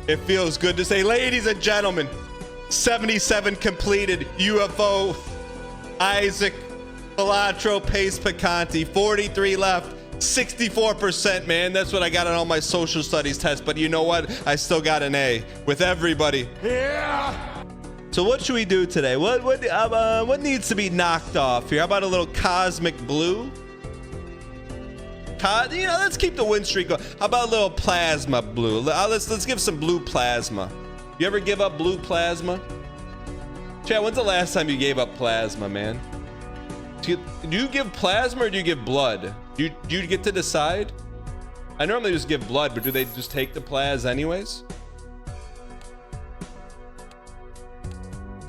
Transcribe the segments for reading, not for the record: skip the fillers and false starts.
It feels good to say, ladies and gentlemen, 77 completed. UFO, Isaac, Pilatro, Pace, Picanti, 43 left. 64%, man. That's what I got on all my social studies tests. But you know what? I still got an A with everybody. Yeah. So what should we do today? What needs to be knocked off here? How about a little cosmic blue? Let's keep the win streak going. How about a little plasma blue? Let's give some blue plasma. You ever give up blue plasma? Chad, when's the last time you gave up plasma, man? Do you give plasma or do you give blood? Do you get to decide? I normally just give blood, but do they just take the plas anyways?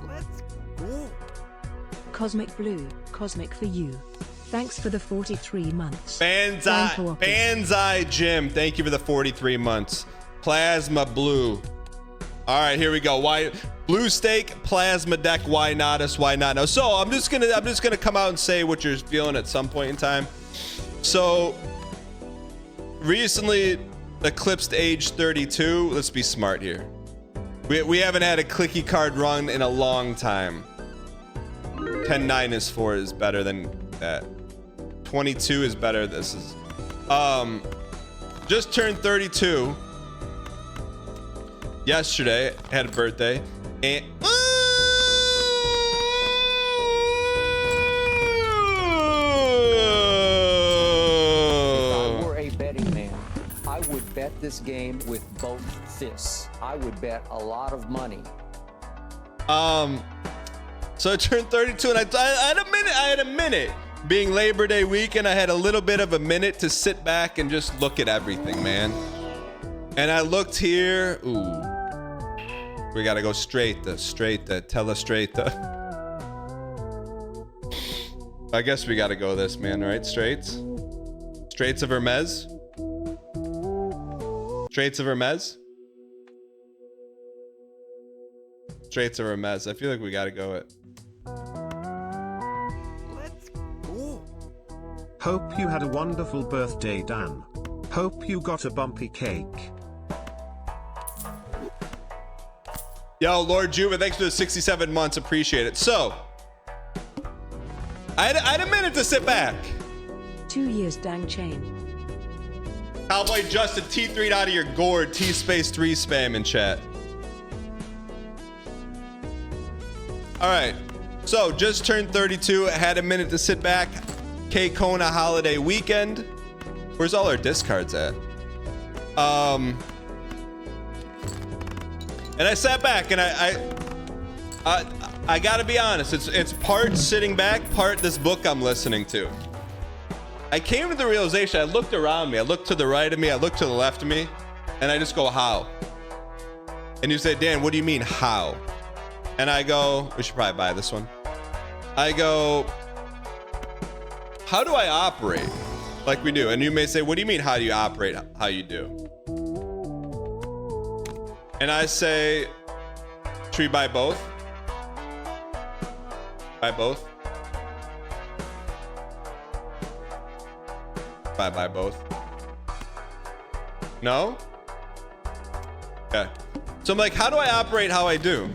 Let's go. Cosmic Blue, Cosmic for you. Thanks for the 43 months. Banzai Jim, thank you for the 43 months. Plasma blue. All right, here we go. Why blue steak, plasma deck? Why not us? Why not now? So I'm just gonna come out and say what you're feeling at some point in time. So recently eclipsed age 32. Let's be smart here. We haven't had a clicky card run in a long time. 10-9 is 4 is better than that. 22 is better. This is just turned 32 yesterday. Had a birthday and I would bet this game with both fists. I would bet a lot of money. So I turned 32 and I had a minute being Labor Day weekend. I had a little bit of a minute to sit back and just look at everything, man. And I looked here. Ooh, we gotta go straight. Tell us straight. I guess we gotta go this, man, right? Straits of Hermes. Straits of Hermes. Straits of Hermes. I feel like we gotta go it. Let's go. Hope you had a wonderful birthday, Dan. Hope you got a bumpy cake. Yo, Lord Juba, thanks for the 67 months. Appreciate it. So, I had a minute to sit back. 2 years, dang chain. Cowboy Justin, T3 out of your gourd. T-space 3 spam in chat. All right. So, just turned 32. Had a minute to sit back. K Kona holiday weekend. Where's all our discards at? And I sat back and I gotta be honest. It's part sitting back, part this book I'm listening to. I came to the realization, I looked around me, I looked to the right of me, I looked to the left of me, and I just go, how? And you say, Dan, what do you mean, how? And I go, we should probably buy this one. I go, how do I operate like we do? And you may say, what do you mean, how do you operate how you do? And I say, should we buy both? Buy both? Buy both. No? Okay. So I'm like, how do I operate how I do?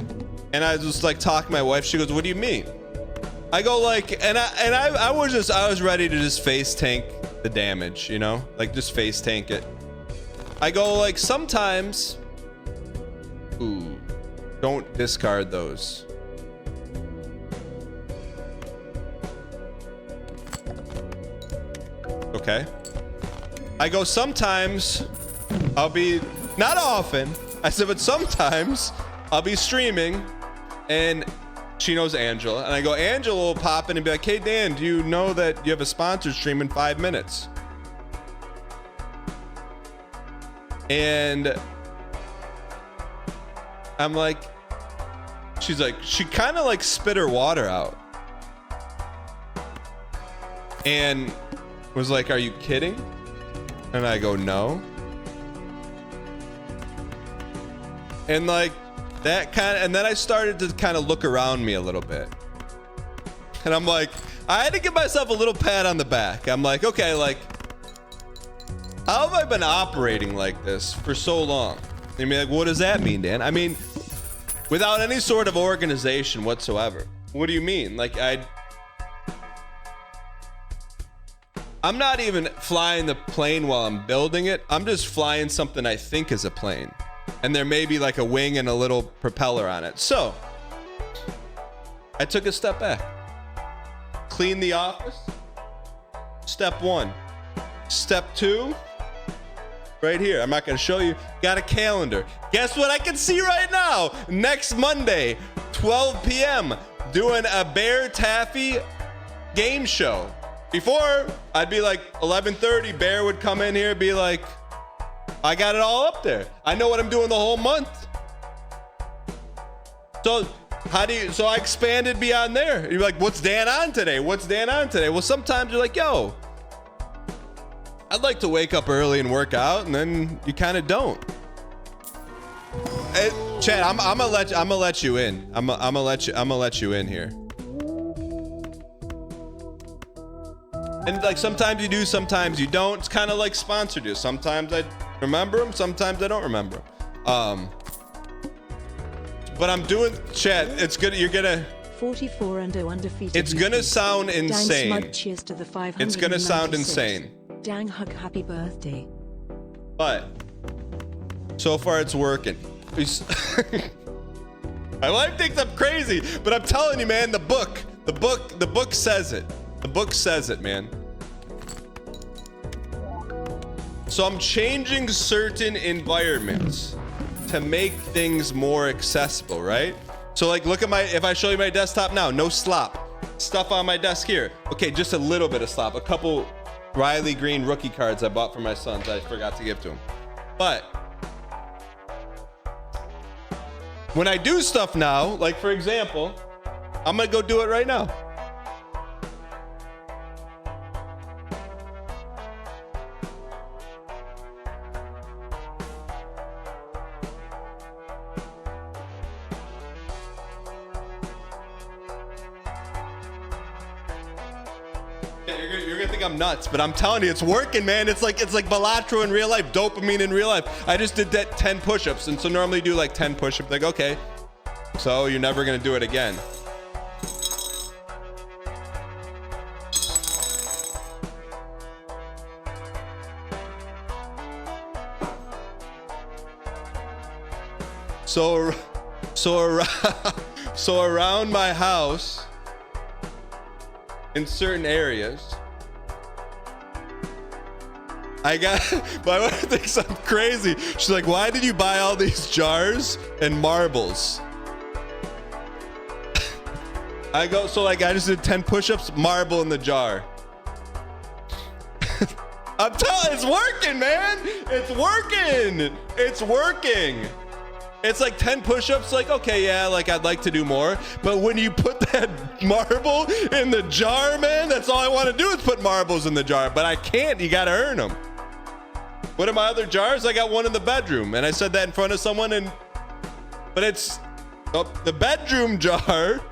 And I just like talk to my wife. She goes, what do you mean? I go like, I was ready to just face tank the damage, you know? Like just face tank it. I go like, sometimes, ooh, don't discard those. Okay. I go, sometimes I'll be, not often, I said, but sometimes I'll be streaming and she knows Angela. And I go, Angela will pop in and be like, hey, Dan, do you know that you have a sponsored stream in 5 minutes? And I'm like, she's like, she kind of like spit her water out. And was like, are you kidding? And I go, no. And like that kind of, and then I started to kind of look around me a little bit. And I'm like, I had to give myself a little pat on the back. I'm like, okay, like, how have I been operating like this for so long? I mean, like, what does that mean, Dan? I mean, without any sort of organization whatsoever. What do you mean? Like, I'm not even flying the plane while I'm building it. I'm just flying something I think is a plane. And there may be like a wing and a little propeller on it. So, I took a step back. Clean the office. Step 1. Step 2. Right here. I'm not going to show you. Got a calendar. Guess what I can see right now? Next Monday, 12 p.m. doing a Bear Taffy game show. Before, I'd be like 11:30. Bear would come in here, be like, I got it all up there. I know what I'm doing the whole month. So I expanded beyond there. You're like, what's Dan on today? What's Dan on today? Well, sometimes you're like, yo, I'd like to wake up early and work out, and then you kind of don't. Hey, Chad, I'm gonna let you in. I'm gonna let you in here. And like sometimes you do, sometimes you don't. It's kind of like sponsor do. Sometimes I remember them, sometimes I don't remember them. But I'm doing, Chad. It's good. You're gonna. 44 and 0 undefeated. It's gonna sound insane. Dang Smug, cheers to the 596. It's gonna sound insane. Dang Hug, happy birthday. But so far it's working. My wife thinks I'm crazy, but I'm telling you, man, the book says it. The book says it, man. So I'm changing certain environments to make things more accessible, right? So like, look at if I show you my desktop now, no slop. Stuff on my desk here. Okay, just a little bit of slop. A couple Riley Green rookie cards I bought for my sons I forgot to give to him. But when I do stuff now, like for example, I'm gonna go do it right now. You're gonna think I'm nuts, but I'm telling you, it's working, man. It's like Balatro in real life, dopamine in real life. I just did that 10 push-ups, and so normally do like 10 push-ups. Like, okay, so you're never gonna do it again. So around my house, in certain areas, my wife thinks I'm crazy. She's like, why did you buy all these jars and marbles? I just did 10 push-ups, marble in the jar. I'm telling you, it's working, man. It's working. It's working. It's like 10 push-ups, like, okay, yeah, like I'd like to do more. But when you put that marble in the jar, man, that's all I want to do is put marbles in the jar. But I can't, you got to earn them. What are my other jars? I got one in the bedroom. And I said that in front of someone, but it's, the bedroom jar,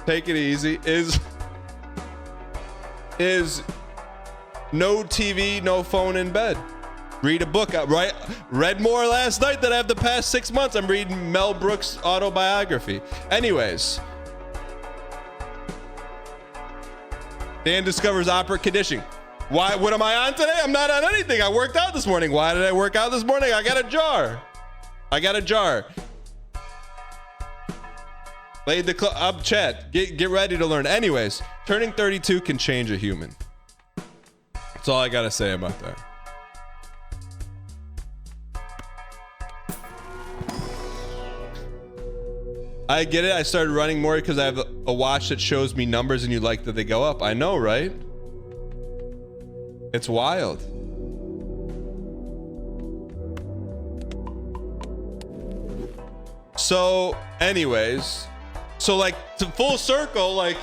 take it easy, is no TV, no phone in bed. Read a book. Read more last night than I have the past 6 months. I'm reading Mel Brooks' autobiography. Anyways, Dan discovers operant conditioning. Why? What am I on today? I'm not on anything. I worked out this morning. Why did I work out this morning? I got a jar. Laid the up. Chat. Get ready to learn. Anyways, turning 32 can change a human. That's all I gotta say about that. I get it. I started running more because I have a watch that shows me numbers and you like that they go up. I know, right? It's wild. So anyways, so like to full circle, like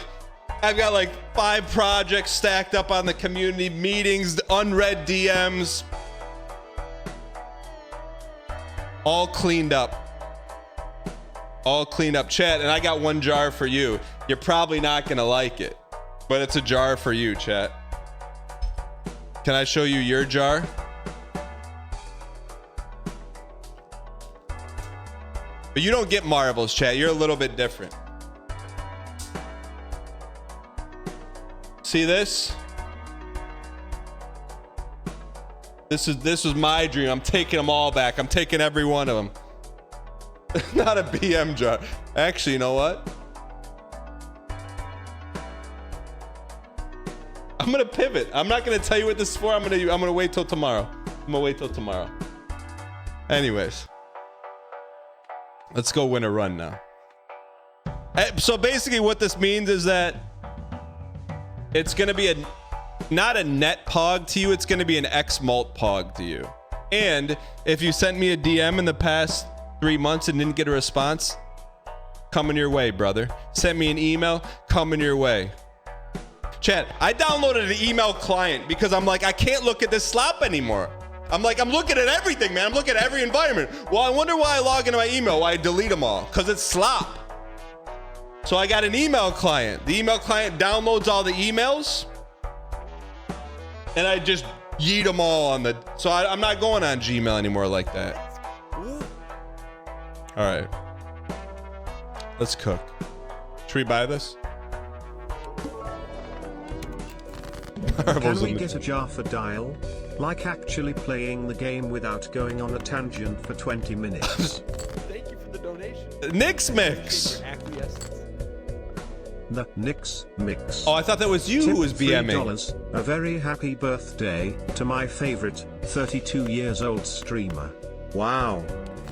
I've got like 5 projects stacked up on the community meetings, unread DMs, all cleaned up. All cleaned up, chat, and I got one jar for you. You're probably not gonna like it, but it's a jar for you, chat. Can I show you your jar? But you don't get marbles, chat. You're a little bit different. See this? This was my dream. I'm taking them all back. I'm taking every one of them. Not a BM jar. Actually, you know what? I'm gonna pivot. I'm not gonna tell you what this is for. I'm gonna wait till tomorrow. Anyways, let's go win a run now. So basically, what this means is that it's gonna be not a net pog to you. It's gonna be an X mult pog to you. And if you sent me a DM in the past 3 months and didn't get a response, coming your way, brother. Sent me an email, coming your way. Chat, I downloaded an email client because I'm like, I can't look at this slop anymore. I'm looking at everything, man. I'm looking at every environment. Well, I wonder why I log into my email, why I delete them all. Because it's slop. So I got an email client. The email client downloads all the emails. And I just yeet them all on the... So I'm not going on Gmail anymore like that. All right. Let's cook. Should we buy this? Can we get a jar for dial? Like actually playing the game without going on a tangent for 20 minutes. Thank you for the donation. Nix Mix. The Nix Mix. Oh, I thought that was you who was BMing. $3. A very happy birthday to my favorite 32 years old streamer. Wow.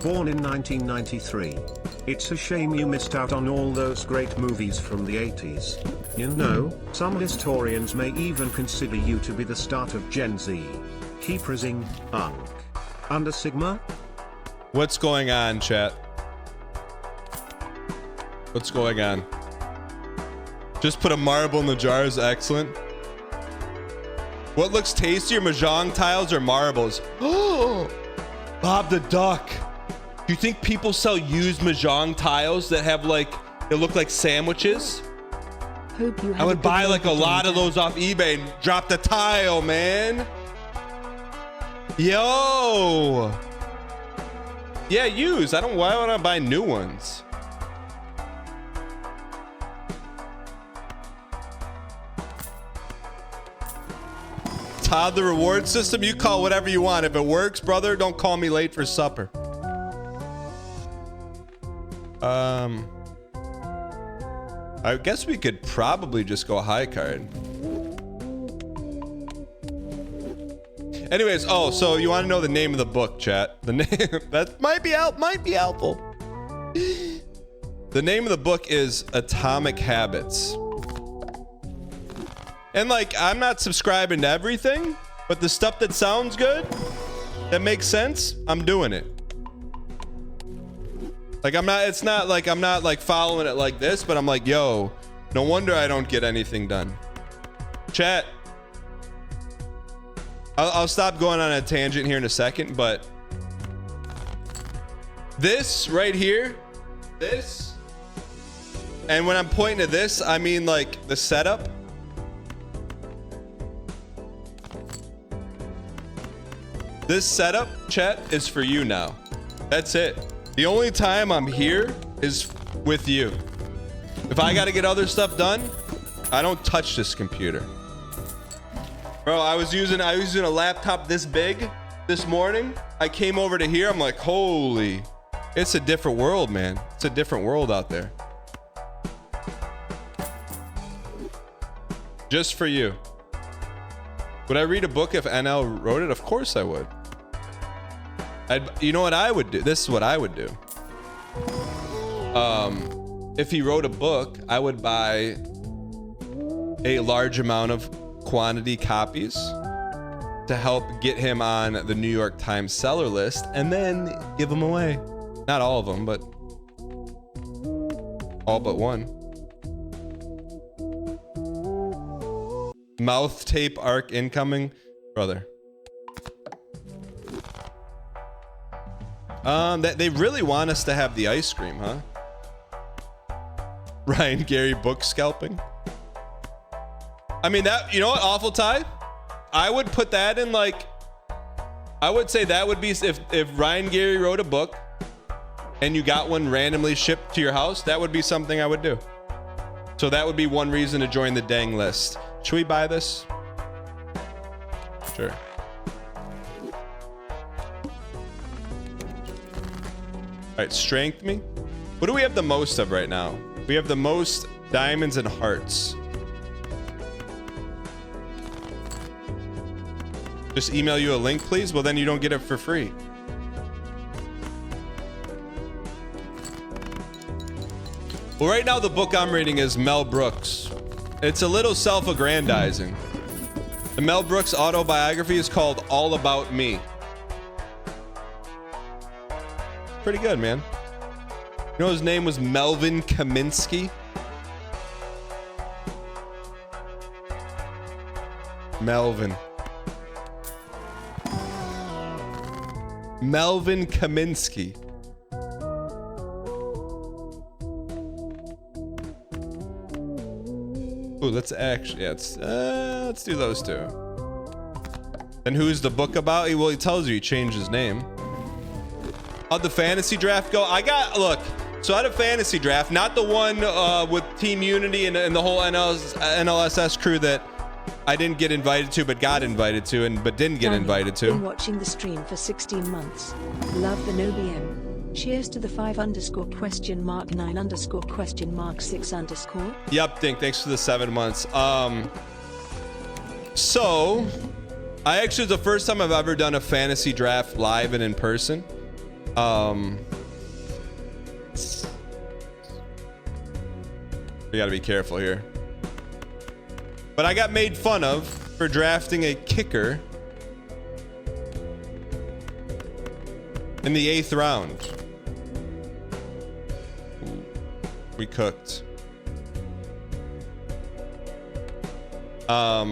Born in 1993. It's a shame you missed out on all those great movies from the 80s. You know, some historians may even consider you to be the start of Gen Z. Keep rising, Unk. Under Sigma? What's going on, chat? What's going on? Just put a marble in the jar is excellent. What looks tastier, mahjong tiles or marbles? Oh, Bob the Duck. Do you think people sell used mahjong tiles that have like, they look like sandwiches? Hope you I would buy like a lot of those off eBay and drop the tile, man. Yo. Yeah, used. Why would I buy new ones? Todd, the reward system, you call whatever you want. If it works, brother, don't call me late for supper. I guess we could probably just go high card. Anyways, oh, so you want to know the name of the book, chat? The name that might be helpful. The name of the book is Atomic Habits. And like, I'm not subscribing to everything, but the stuff that sounds good, that makes sense, I'm doing it. Like it's not like I'm not like following it like this, but I'm like, yo, no wonder I don't get anything done. Chat. I'll stop going on a tangent here in a second, but this right here, this, and when I'm pointing to this, I mean like the setup. This setup, chat, is for you now. That's it. The only time I'm here is with you. If I got to get other stuff done, I don't touch this computer. Bro, I was using a laptop this big this morning. I came over to here. I'm like, holy, it's a different world, man. It's a different world out there. Just for you. Would I read a book if NL wrote it? Of course I would. You know what I would do? This is what I would do. If he wrote a book, I would buy a large amount of quantity copies to help get him on the New York Times seller list and then give them away. Not all of them, but all but one. Mouth tape arc incoming, brother. They really want us to have the ice cream, huh? Ryan Gary book scalping. I mean, that, you know what, Awful Tie? I would put that in like, I would say that would be if Ryan Gary wrote a book and you got one randomly shipped to your house, that would be something I would do. So that would be one reason to join the dang list. Should we buy this? Sure. All right, strength me. What do we have the most of right now? We have the most diamonds and hearts. Just email you a link, please. Well, then you don't get it for free. Well, right now the book I'm reading is Mel Brooks. It's a little self-aggrandizing. The Mel Brooks autobiography is called All About Me. Pretty good, man. You know his name was Melvin Kaminsky? Melvin Kaminsky. Ooh, let's do those two. And who's the book about? Well, he tells you he changed his name. How'd the fantasy draft go? So I had a fantasy draft, not the one with Team Unity and the whole NLSS crew that I didn't get invited to, but got invited to, but didn't get invited to. Been watching the stream for 16 months. Love the no BM. Cheers to the 5_9_?6_. Yep, Dink, thanks for the 7 months. So I actually, the first time I've ever done a fantasy draft live and in person. We gotta be careful here. But I got made fun of for drafting a kicker in the 8th round. We cooked. What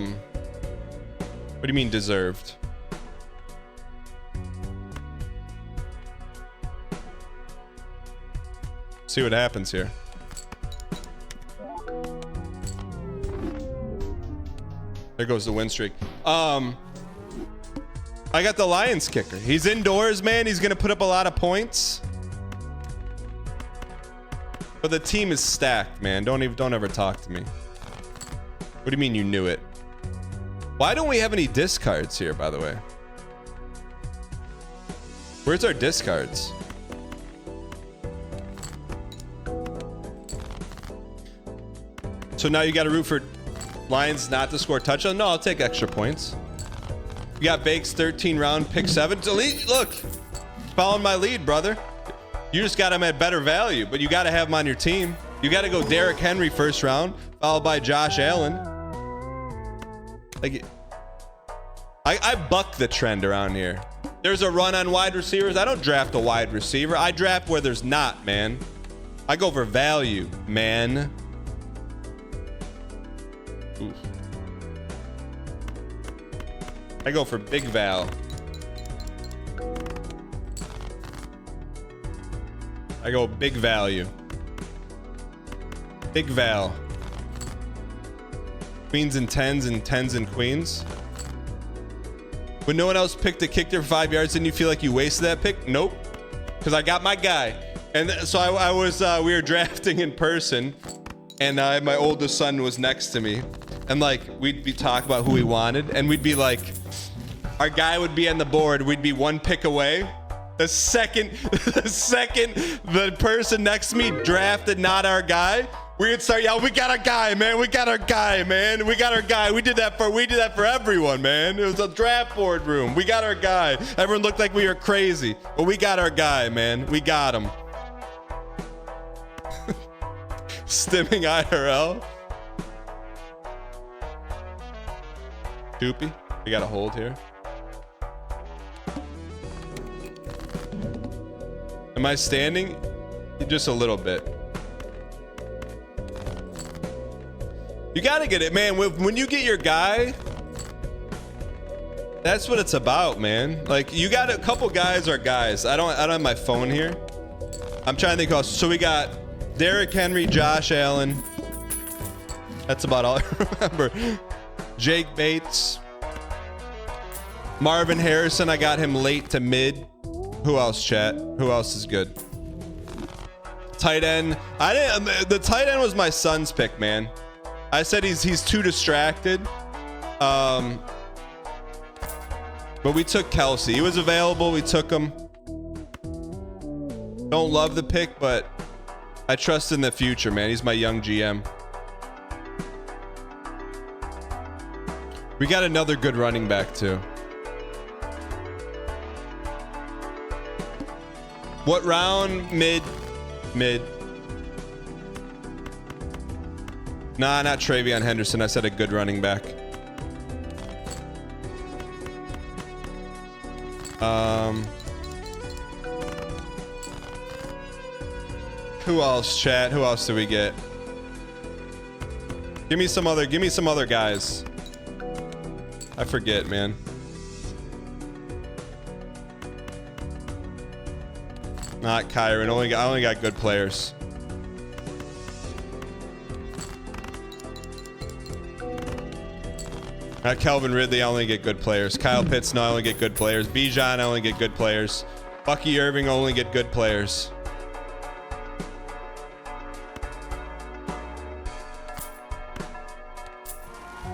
do you mean deserved? See what happens here. There goes the win streak. I got the Lions kicker. He's indoors, man. He's gonna put up a lot of points. But the team is stacked, man. Don't ever talk to me. What do you mean you knew it? Why don't we have any discards here, by the way? Where's our discards? So now you got to root for Lions not to score touchdown. No, I'll take extra points. You got Bake's 13 round pick 7. Delete. Look, following my lead, brother. You just got him at better value, but you got to have him on your team. You got to go Derrick Henry first round, followed by Josh Allen. Like, I buck the trend around here. There's a run on wide receivers. I don't draft a wide receiver. I draft where there's not, man. I go for value, man. Oof. I go for big val. I go big value. Big val. Queens and tens and queens. When no one else picked a kick there for 5 yards, didn't you feel like you wasted that pick? Nope. Because I got my guy. And so I was, we were drafting in person, and my oldest son was next to me. And like, we'd be talking about who we wanted, and we'd be like, our guy would be on the board. We'd be one pick away. The second the person next to me drafted not our guy, we'd start yelling, we got our guy, man. We got our guy, man. We got our guy. We did that for everyone, man. It was a draft board room. We got our guy. Everyone looked like we were crazy, but we got our guy, man. We got him. Stimming IRL. Doopy. We got a hold here. Am I standing? Just a little bit. You gotta get it, man. When you get your guy, that's what it's about, man. Like, you got a couple guys are guys. I don't have my phone here. I'm trying to think of. So we got Derrick Henry, Josh Allen. That's about all I remember. Jake Bates. Marvin Harrison, I got him late to mid. Who else, chat? Who else is good? Tight end. I didn't. The tight end was my son's pick, man. I said he's too distracted. But we took Kelsey. He was available. We took him. Don't love the pick, but I trust in the future, man. He's my young GM. We got another good running back too. What round? Mid. Nah, not Travion Henderson. I said a good running back. Who else, chat? Who else do we get? Give me some other guys. I forget, man. Not Kyron. I only got good players. Not Calvin Ridley. I only get good players. Kyle Pitts. No, I only get good players. Bijan. I only get good players. Bucky Irving. I only get good players.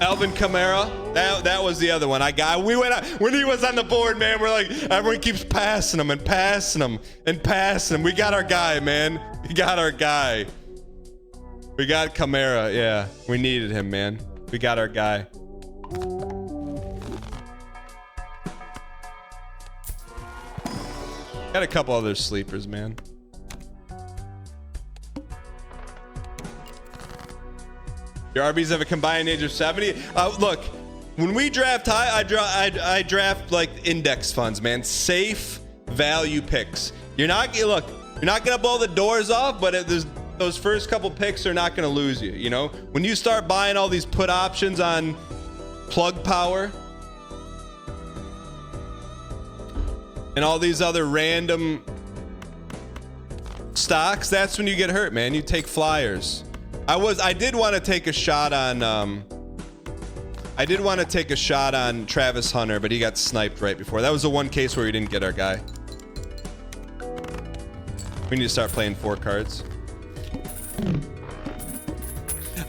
Alvin Kamara, that was the other one. We went out, when he was on the board, man. We're like, everyone keeps passing him and passing him and passing him. We got our guy, man. We got our guy. We got Kamara. Yeah, we needed him, man. We got our guy. Got a couple other sleepers, man. Your RBs have a combined age of 70. Look, when we draft high, I draft like index funds, man. Safe value picks. You're not gonna blow the doors off, but those first couple picks are not gonna lose you. You know, when you start buying all these put options on Plug Power and all these other random stocks, that's when you get hurt, man. You take flyers. I did want to take a shot on Travis Hunter, but he got sniped right before. That was the one case where we didn't get our guy. We need to start playing 4 cards.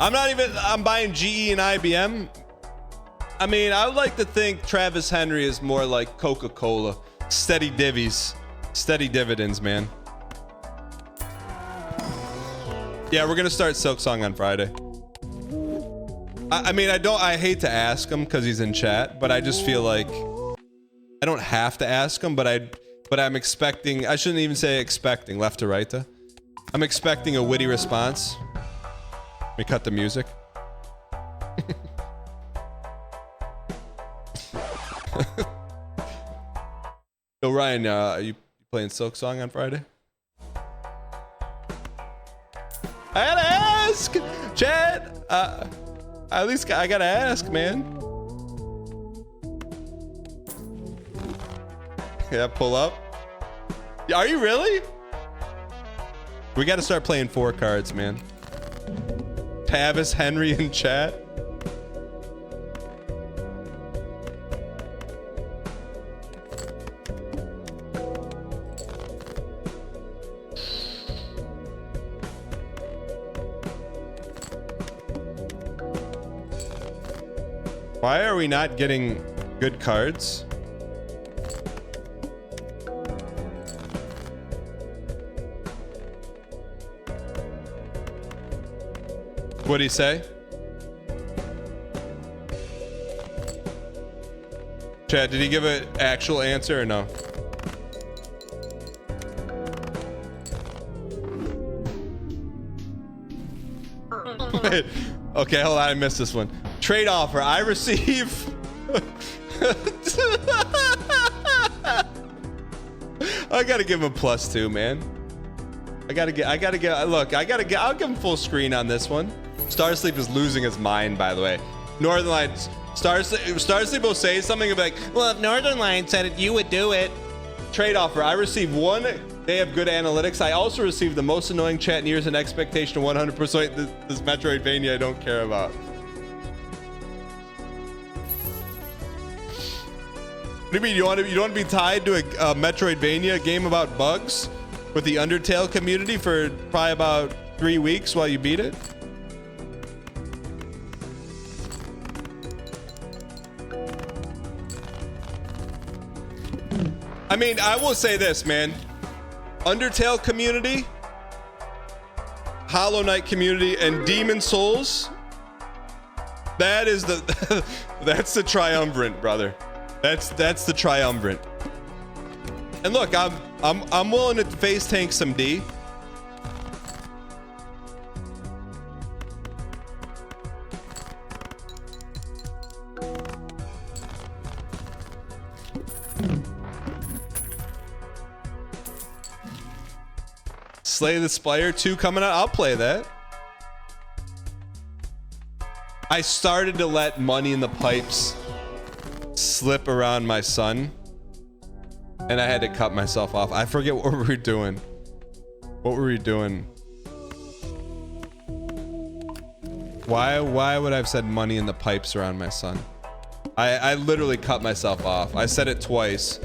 I'm buying GE and IBM. I mean, I would like to think Travis Henry is more like Coca-Cola. Steady divvies. Steady dividends, man. Yeah, we're gonna start Silksong on Friday. I mean, I hate to ask him because he's in chat, but I just feel like I don't have to ask him, but I'm expecting. I shouldn't even say expecting. Left to right to. I'm expecting a witty response. Let me cut the music. Yo, Ryan, are you playing Silksong on Friday? I gotta ask, Chad. At least I gotta ask, man. Yeah, pull up. Are you really? We gotta start playing 4 cards, man. Tavis Henry in chat. Why are we not getting good cards? What'd he say? Chad, did he give an actual answer or no? Okay, hold on, I missed this one. Trade offer. I receive. I gotta give him a +2, man. I'll give him full screen on this one. Starsleep is losing his mind, by the way. Northern Lights. Starsleep will say something like, well, if Northern Lights said it, you would do it. Trade offer. I received 1. They have good analytics. I also received the most annoying chat in years and expectation of 100% this Metroidvania I don't care about. What do you mean? You want to be tied to a Metroidvania game about bugs? with the Undertale community for probably about 3 weeks while you beat it. I mean, I will say this, man. Undertale community, Hollow Knight community, and Demon Souls. That is the that's the triumvirate, brother. That's the triumvirate. And look, I'm willing to face tank some D. Slay the Spire 2 coming out. I'll play that. I started to let Money in the Pipes slip around my son, and I had to cut myself off. I forget what we were doing. What were we doing? Why would I have said Money in the Pipes around my son? I literally cut myself off. I said it twice.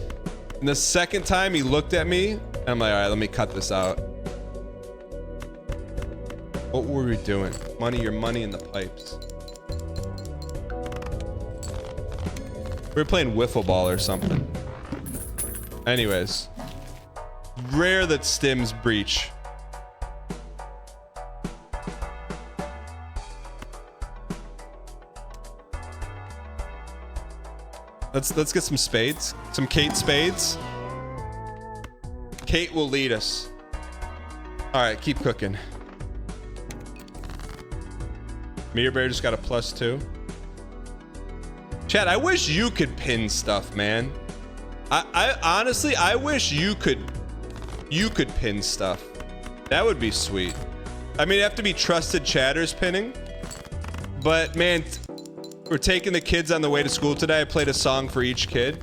And the second time he looked at me, and I'm like, all right, let me cut this out. What were we doing? Your money in the pipes. We were playing wiffle ball or something. Anyways. Rare that stims breach. Let's get some spades. Some Kate spades. Kate will lead us. Alright, keep cooking. Mirror Bear just got a +2. Chad, I wish you could pin stuff, man. I honestly, I wish you could pin stuff. That would be sweet. I mean, it'd have to be trusted chatters pinning. But man, we're taking the kids on the way to school today. I played a song for each kid.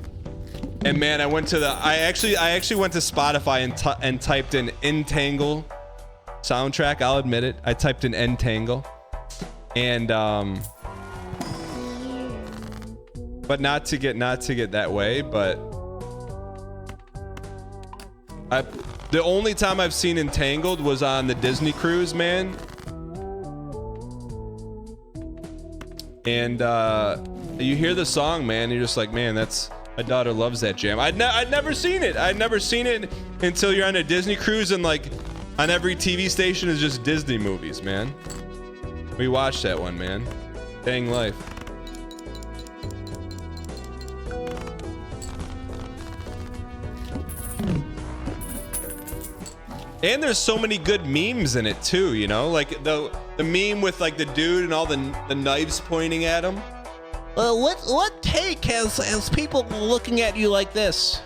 And man, I went to the I actually went to Spotify and typed in Entangle soundtrack. I'll admit it. I typed in Entangle. And but not to get that way, but the only time I've seen Entangled was on the Disney cruise, man. And you hear the song, man, and you're just like, man, that's my daughter loves that jam. I'd never seen it. I'd never seen it until you're on a Disney cruise and like on every TV station is just Disney movies, man. We watched that one, man. Dang life. And there's so many good memes in it too, you know? Like the meme with like the dude and all the knives pointing at him. What take has people looking at you like this?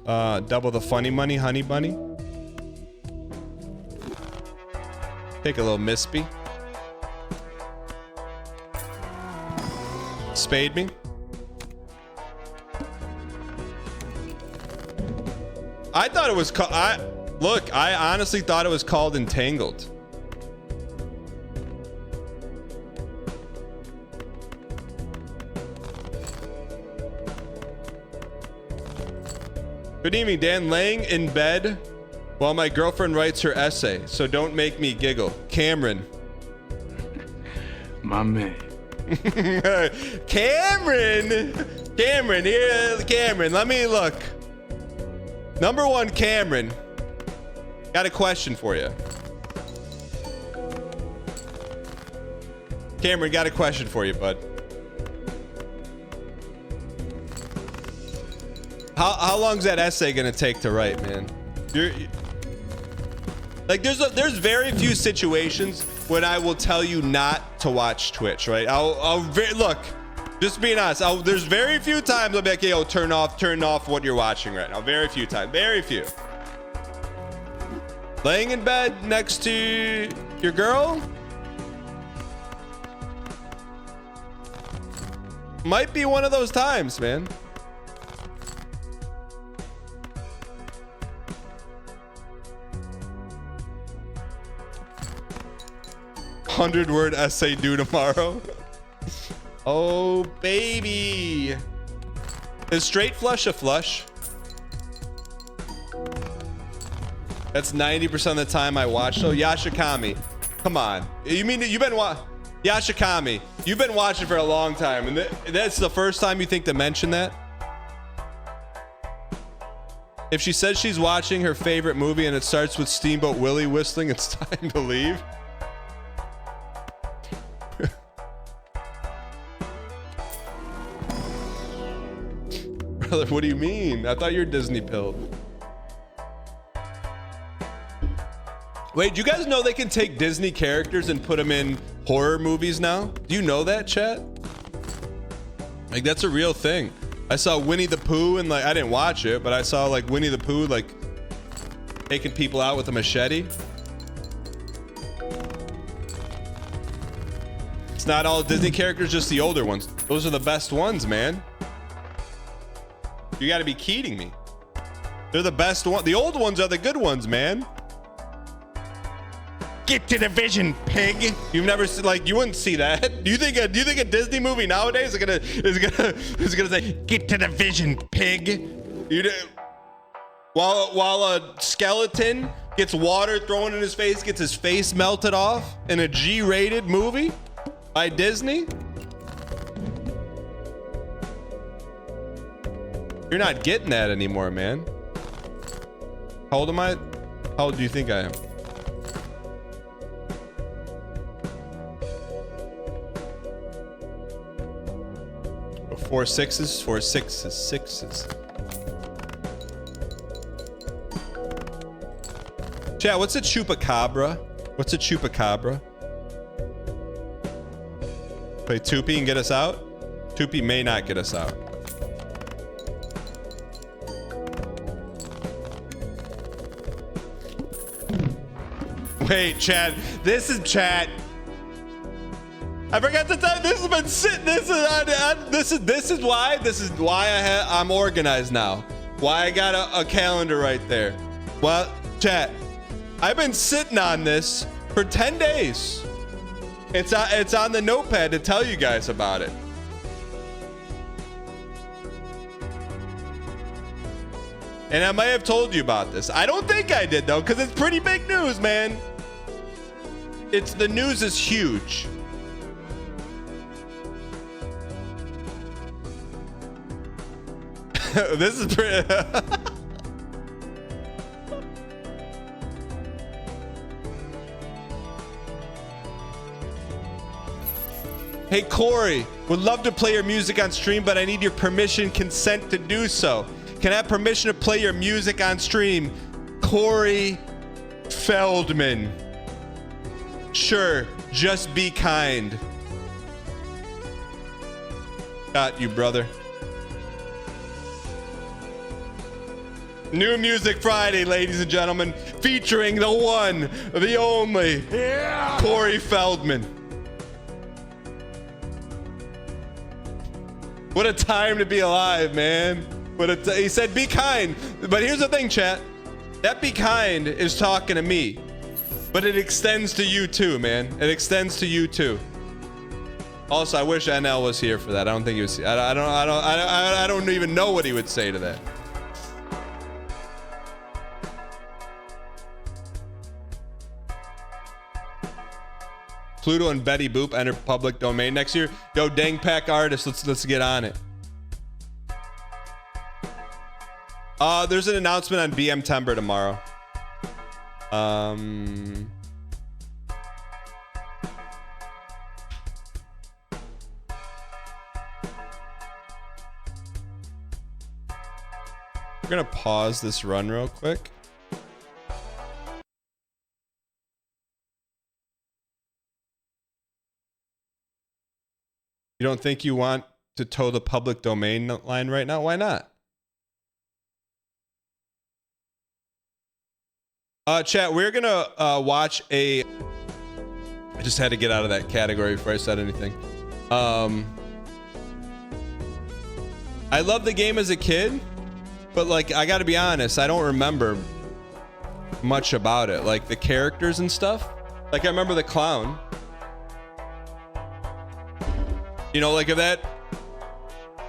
Double the funny money, honey bunny. Take a little mispy. Spade me. I thought it was called. I honestly thought it was called Entangled. Good evening, Dan. Laying in bed while my girlfriend writes her essay, so don't make me giggle. Cameron. My man. Cameron, here, Cameron. Let me look. Number one, Cameron. Got a question for you. Cameron, got a question for you, bud. How long's that essay gonna take to write, man? Like, there's very few situations when I will tell you not to watch Twitch, right? Look, just being honest. There's very few times I'll be like, yo, turn off what you're watching right now. Very few times, very few. Laying in bed next to your girl might be one of those times, man. Hundred-word essay due tomorrow. Oh, baby. Is straight flush a flush? That's 90% of the time I watch. So Yashikami, come on. You mean you've been Yashikami? You've been watching for a long time, and that's the first time you think to mention that. If she says she's watching her favorite movie and it starts with Steamboat Willie whistling, it's time to leave. Brother, what do you mean? I thought you were Disney pilled. Wait, do you guys know they can take Disney characters and put them in horror movies now? Do you know that, chat? Like, that's a real thing. I saw Winnie the Pooh and like, I didn't watch it, but I saw like Winnie the Pooh like taking people out with a machete. It's not all Disney characters, just the older ones. Those are the best ones, man. You gotta be kidding me. They're the best one. The old ones are the good ones, man. Get to the vision, pig. You've never seen, like, you wouldn't see that. Do you think a Disney movie nowadays is gonna say, get to the vision, pig? While a skeleton gets water thrown in his face, gets his face melted off in a G-rated movie by Disney? You're not getting that anymore, man. How old am I? How old do you think I am? Four sixes. Chat, what's a chupacabra? What's a chupacabra? Play Tupi and get us out? Tupi may not get us out. Wait, chat. This is chat. I forgot to tell you, this has been sitting. This is why I'm organized now. Why I got a calendar right there. Well, chat, I've been sitting on this for 10 days. It's on the notepad to tell you guys about it. And I might have told you about this. I don't think I did though, because it's pretty big news, man. The news is huge. This is pretty. Hey Corey, would love to play your music on stream, but I need your permission, consent to do so. Can I have permission to play your music on stream? Corey Feldman. Sure, just be kind. Got you, brother. New Music Friday, ladies and gentlemen, featuring the one, the only, Corey Feldman. What a time to be alive, man. He said, be kind. But here's the thing, chat. That be kind is talking to me. But it extends to you too, man. It extends to you too. Also, I wish NL was here for that. I don't think he was. I don't even know what he would say to that. Pluto and Betty Boop enter public domain next year. Yo, Dang Pack artists, let's get on it. There's an announcement on BM Timber tomorrow. We're gonna pause this run real quick. You don't think you want to toe the public domain line right now? Why not? Chat, we're gonna watch a... I just had to get out of that category before I said anything. I loved the game as a kid, but like, I gotta be honest, I don't remember much about it. Like the characters and stuff. Like I remember the clown. You know, like if that...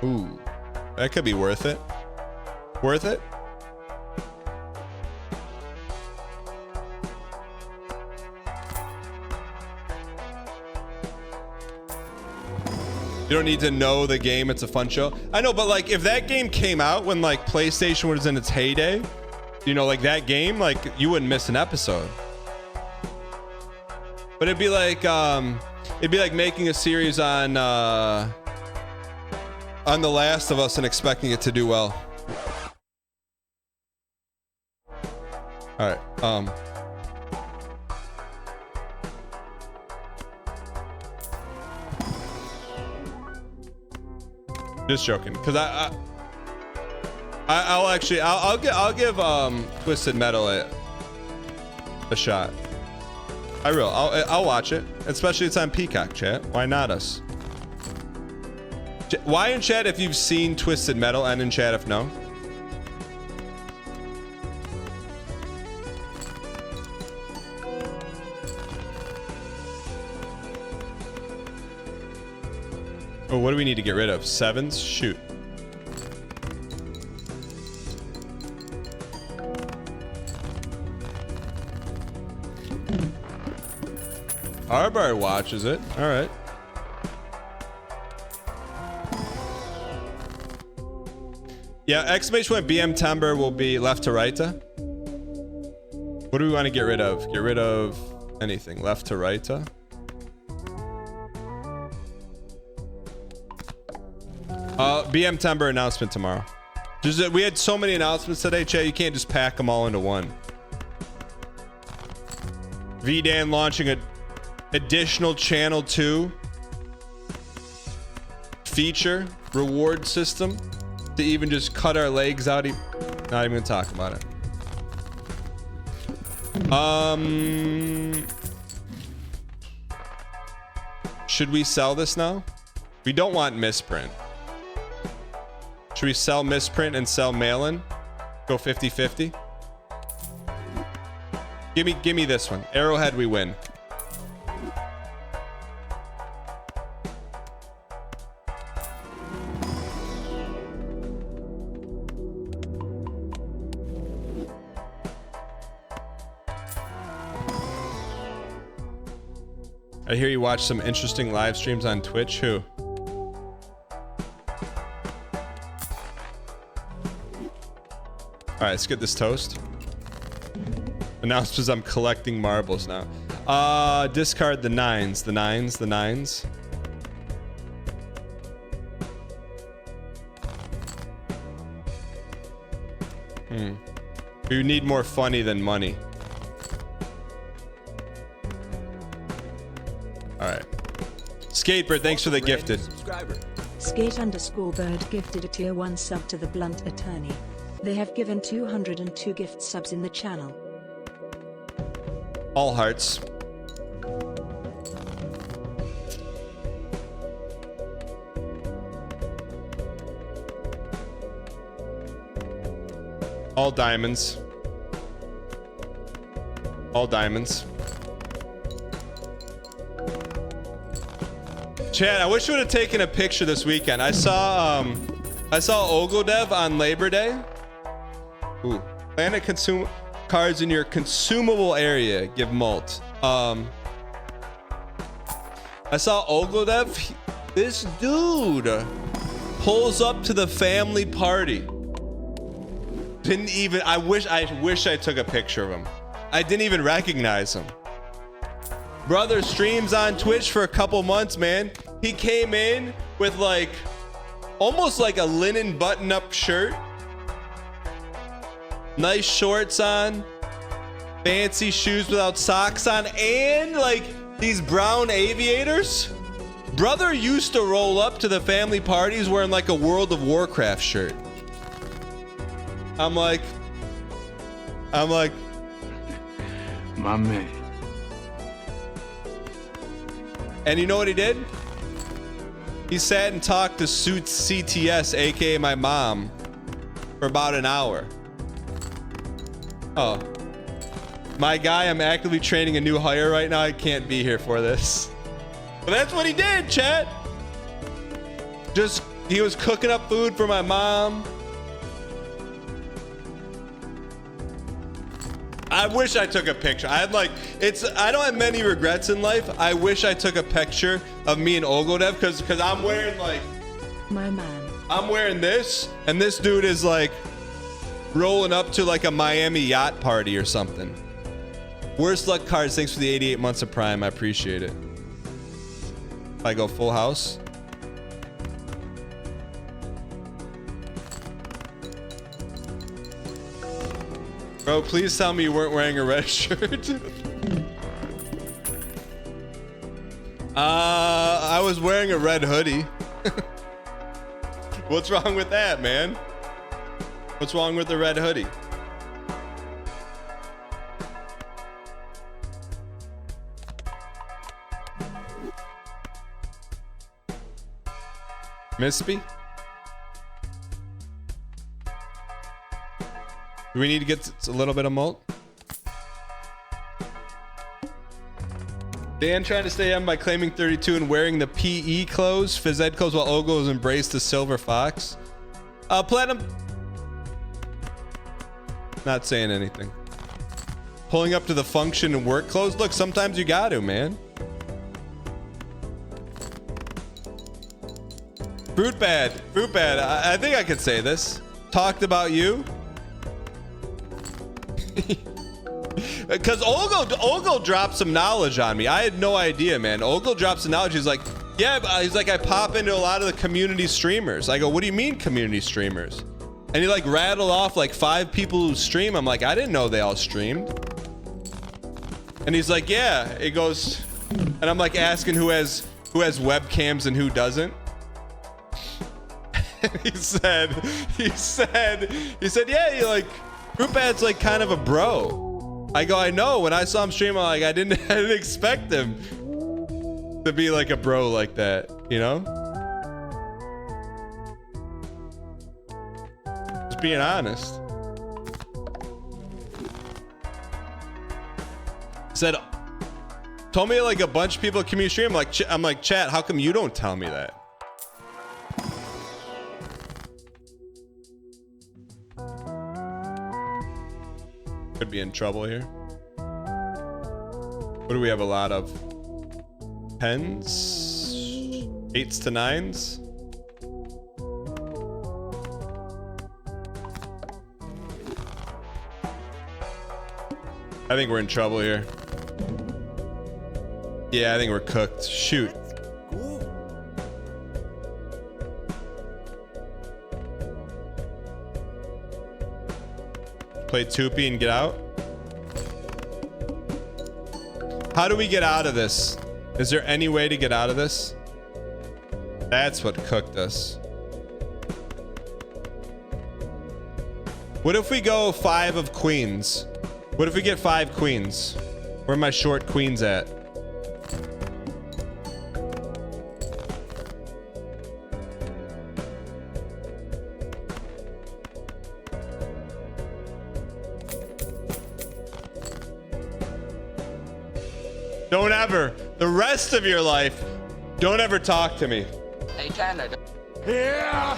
Ooh. That could be worth it. Worth it? You don't need to know the game. It's a fun show. I know, but like if that game came out when like PlayStation was in its heyday, you know, like that game, like you wouldn't miss an episode. But it'd be like making a series on The Last of Us and expecting it to do well. All right. Just joking, because I'll give Twisted Metal a shot. I will. I'll watch it, especially it's on Peacock. Chat. Why not us? Why in chat if you've seen Twisted Metal, and in chat if no. Oh, what do we need to get rid of? Sevens? Shoot. Arbar watches it. All right. Yeah, exclamation point BM Timber will be left to right. What do we want to get rid of? Get rid of anything. Left to right. BM Timber announcement tomorrow. We had so many announcements today, chat. You can't just pack them all into one. VDan launching an additional channel 2 feature reward system to even just cut our legs out. Not even gonna talk about it. Should we sell this now? We don't want misprint. Should we sell misprint and sell mail-in? Go 50-50. Give me this one. Arrowhead, we win. I hear you watch some interesting live streams on Twitch. Who? All right, let's get this toast. Announcements, I'm collecting marbles now. Discard the nines. The nines. You need more funny than money. All right. Skatebird, thanks for the gifted. Skate_bird gifted a tier 1 sub to the Blunt Attorney. They have given 202 gift subs in the channel. All hearts. All diamonds. All diamonds. Chad, I wish you would have taken a picture this weekend. I saw Ogodev on Labor Day. Ooh. Planet consume cards in your consumable area. Give mult. I saw Ogodev. This dude pulls up to the family party. Didn't even. I wish I took a picture of him. I didn't even recognize him. Brother streams on Twitch for a couple months, man. He came in with like almost like a linen button-up shirt. Nice shorts on, fancy shoes without socks on, and like these brown aviators. Brother used to roll up to the family parties wearing like a World of Warcraft shirt. I'm like, My man. and you know what he did? He sat and talked to Suits CTS, aka my mom, for about an hour. Oh, my guy, I'm actively training a new hire right now. I can't be here for this. But that's what he did, chat. Just he was cooking up food for my mom. I wish I took a picture. I don't have many regrets in life. I wish I took a picture of me and Olgodev because I'm wearing like My man. I'm wearing this, and this dude is like rolling up to like a Miami yacht party or something. Worst luck cards. Thanks for the 88 months of Prime. I appreciate it. If I go full house. Bro, please tell me you weren't wearing a red shirt. I was wearing a red hoodie. What's wrong with that, man? What's wrong with the red hoodie? Mispy? Do we need to get a little bit of malt? Dan trying to stay on by claiming 32 and wearing the PE clothes, phys ed clothes, while Ogo has embraced the silver fox. Platinum. Not saying anything. Pulling up to the function and work clothes. Look, sometimes you got to, man. Fruit bad. Fruit bad. I think I could say this. Talked about you. Because Olgo dropped some knowledge on me. I had no idea, man. Olgo dropped some knowledge. He's like, yeah, he's like, I pop into a lot of the community streamers. I go, what do you mean community streamers? And he like rattled off like 5 people who stream. I'm like, I didn't know they all streamed. And he's like, yeah. He goes, and I'm like asking who has webcams and who doesn't. And he said, yeah, you like, Group Ad's like kind of a bro. I go, I know. When I saw him stream, I'm like, I didn't expect him to be like a bro like that, you know? Just being honest. Said, told me like a bunch of people at community stream. I'm like, chat, how come you don't tell me that? Could be in trouble here. What do we have a lot of? 10s? 8s to 9s? I think we're in trouble here. Yeah, I think we're cooked. Shoot. Play Tupi and get out. How do we get out of this? Is there any way to get out of this? That's what cooked us. What if we go 5 of queens? What if we get 5 queens? Where are my short queens at? Don't ever, the rest of your life, don't ever talk to me. Hey, China. Yeah!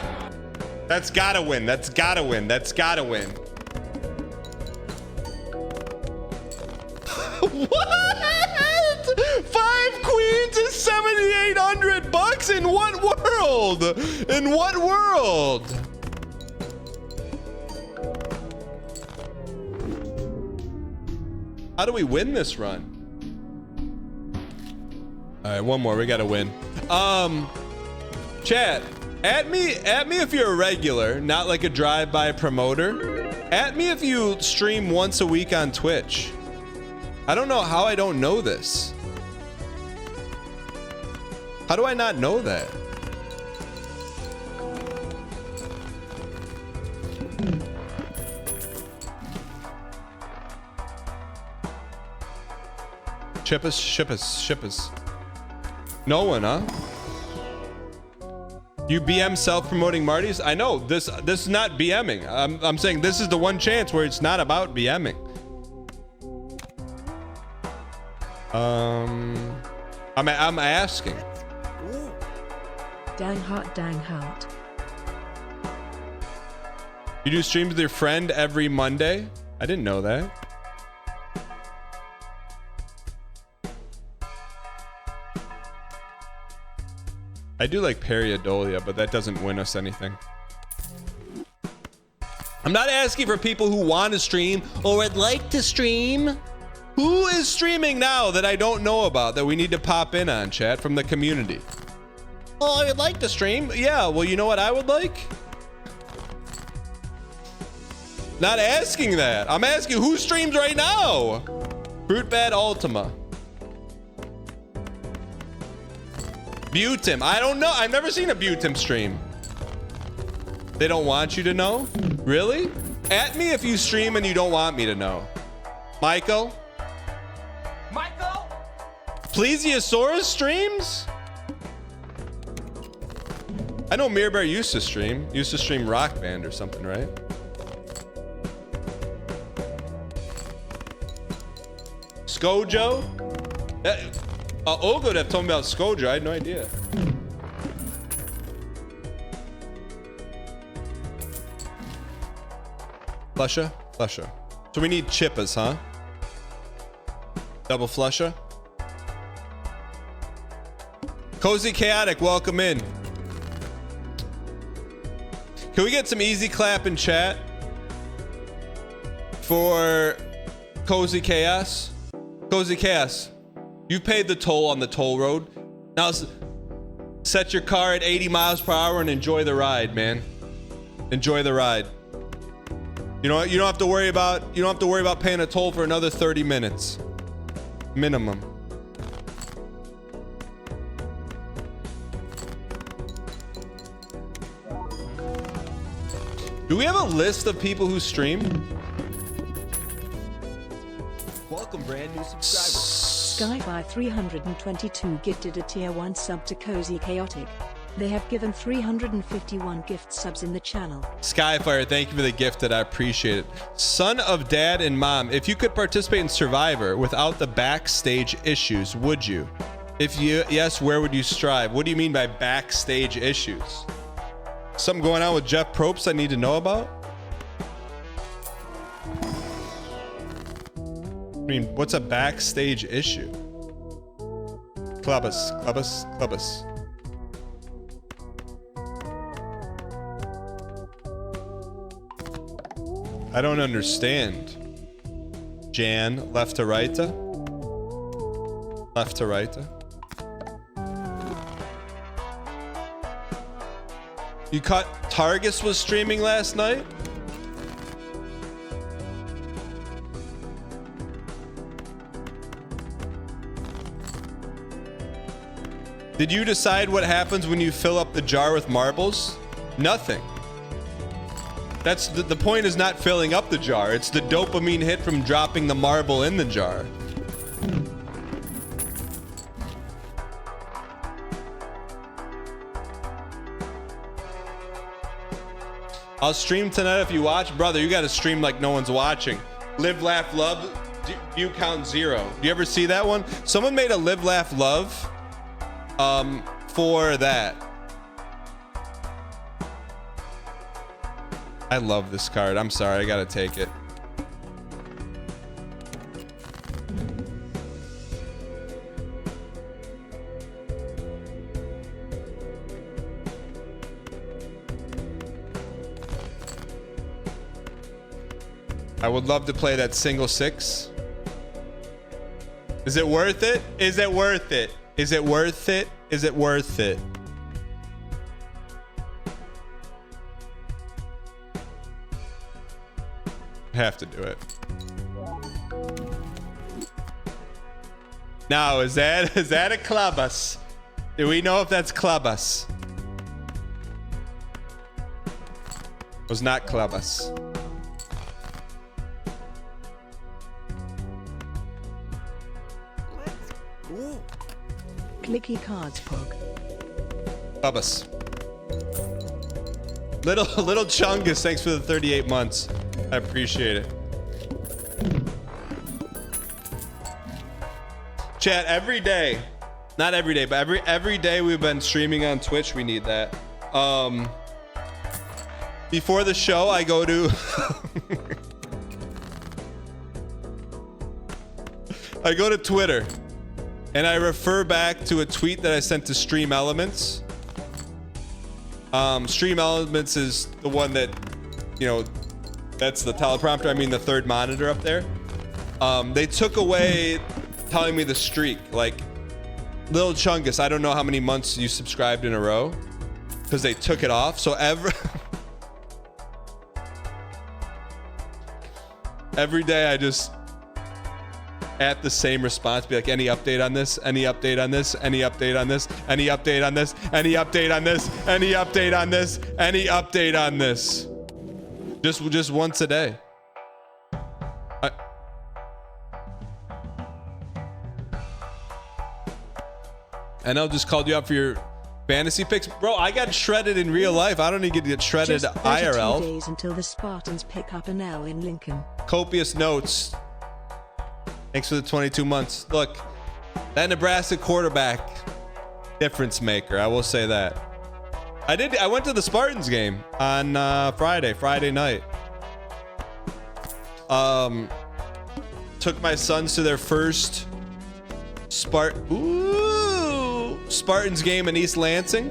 That's gotta win. That's gotta win. That's gotta win. What? 5 queens is $7,800 in what world? In what world? How do we win this run? All right, one more. We gotta win. Chat, at me if you're a regular, not like a drive-by promoter. At me if you stream once a week on Twitch. I don't know how I don't know this. How do I not know that? Ship us. No one, huh? You BM self-promoting Marty's? I know this is not BMing. I'm saying this is the one chance where it's not about BMing. I'm asking. Dang heart, dang heart. You do streams with your friend every Monday? I didn't know that. I do like Periodolia, but that doesn't win us anything. I'm not asking for people who want to stream or would like to stream. Who is streaming now that I don't know about that we need to pop in on, chat, from the community? Oh, I would like to stream. Yeah, well, you know what I would like? Not asking that. I'm asking who streams right now. Fruit Bad Ultima. Butim. I don't know. I've never seen a Butim stream. They don't want you to know? Really? At me if you stream and you don't want me to know. Michael? Michael? Plesiosaurus streams? I know Mirror Bear used to stream. Used to stream Rock Band or something, right? Skojo? Olga would have told me about Skojo. I had no idea. Flusha? Flusha. So we need Chippas, huh? Double Flusha. Cozy Chaotic, welcome in. Can we get some easy clap in chat for Cozy Chaos? Cozy Chaos, you paid the toll on the toll road. Now set your car at 80 miles per hour and enjoy the ride, man. Enjoy the ride. You know what? You don't have to worry about paying a toll for another 30 minutes. Minimum. Do we have a list of people who stream? Welcome, brand new subscriber. Skyfire322 gifted a tier 1 sub to Cozy Chaotic. They have given 351 gift subs in the channel. Skyfire, thank you for the gift. I appreciate it. Son of Dad and Mom, if you could participate in Survivor without the backstage issues, would you? If yes, where would you strive? What do you mean by backstage issues? Something going on with Jeff Probst I need to know about? I mean, what's a backstage issue? Clubbus. I don't understand. Jan, left to right? Left to right? You caught Targus was streaming last night? Did you decide what happens when you fill up the jar with marbles? Nothing. That's the point is not filling up the jar. It's the dopamine hit from dropping the marble in the jar. I'll stream tonight if you watch. Brother, you gotta stream like no one's watching. Live, laugh, love, view count 0. Do you ever see that one? Someone made a live, laugh, love for that. I love this card. I'm sorry, I gotta take it. I would love to play that single 6. Is it worth it? Is it worth it? Is it worth it? Is it worth it? Have to do it. Now, is that a Clubbus? Do we know if that's Clubbus? It was not Clubbus. Clicky Cards Pog. Clubbus. Little Chungus, thanks for the 38 months. I appreciate it. Chat, every day, not every day, but every day we've been streaming on Twitch. We need that. Before the show, I go to I go to Twitter and I refer back to a tweet that I sent to Stream Elements. Stream Elements is the one that, you know, that's the teleprompter. I mean, the third monitor up there. They took away telling me the streak. Like, Lil Chungus, I don't know how many months you subscribed in a row because they took it off. So every day I just at the same response be like, any update on this, any update on this, any update on this, any update on this, any update on this, any update on this, any update on this. Just once a day. And I'll just called you out for your fantasy picks. Bro, I got shredded in real life. I don't need to get shredded Just IRL. 32 days until the Spartans pick up an L in Lincoln. Copious notes. Thanks for the 22 months. Look, that Nebraska quarterback, difference maker. I will say that. I went to the Spartans game on Friday night. Took my sons to their first Spartans game in East Lansing.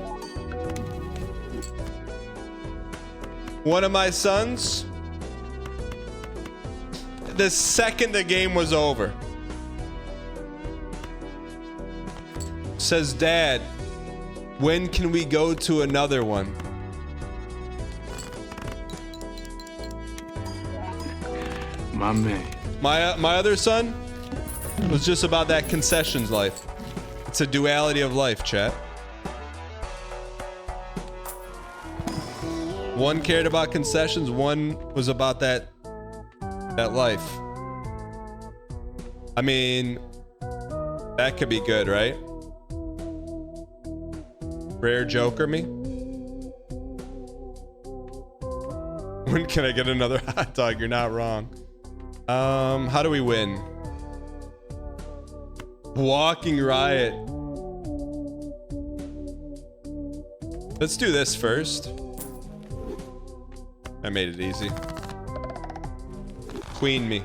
One of my sons, the second the game was over, says, "Dad, when can we go to another one?" My man. My other son was just about that concessions life. It's a duality of life, chat. One cared about concessions, one was about that life. I mean, that could be good, right? Rare Joker me? When can I get another hot dog? You're not wrong. How do we win? Walking riot. Let's do this first. I made it easy. Queen me.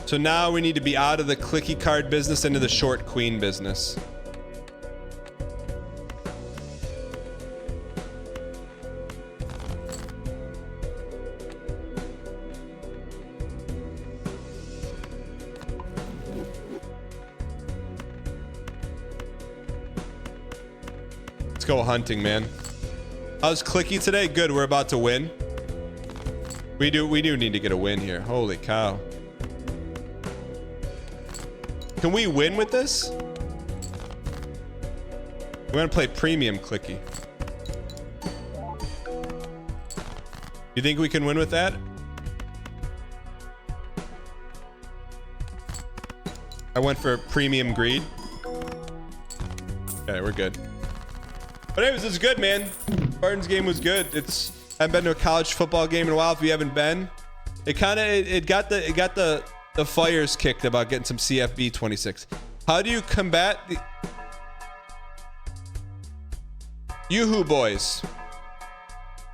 So now we need to be out of the clicky card business into the short queen business. Let's go hunting, man. How's clicky today? Good. We're about to win. We do need to get a win here. Holy cow. Can we win with this? We're gonna play premium clicky. You think we can win with that? I went for premium greed. Okay, we're good. But anyways, it's good, man. Spartans game was good. I haven't been to a college football game in a while. If you haven't been, it got the fires kicked about getting some CFB 26. How do you combat the Yoo-hoo boys?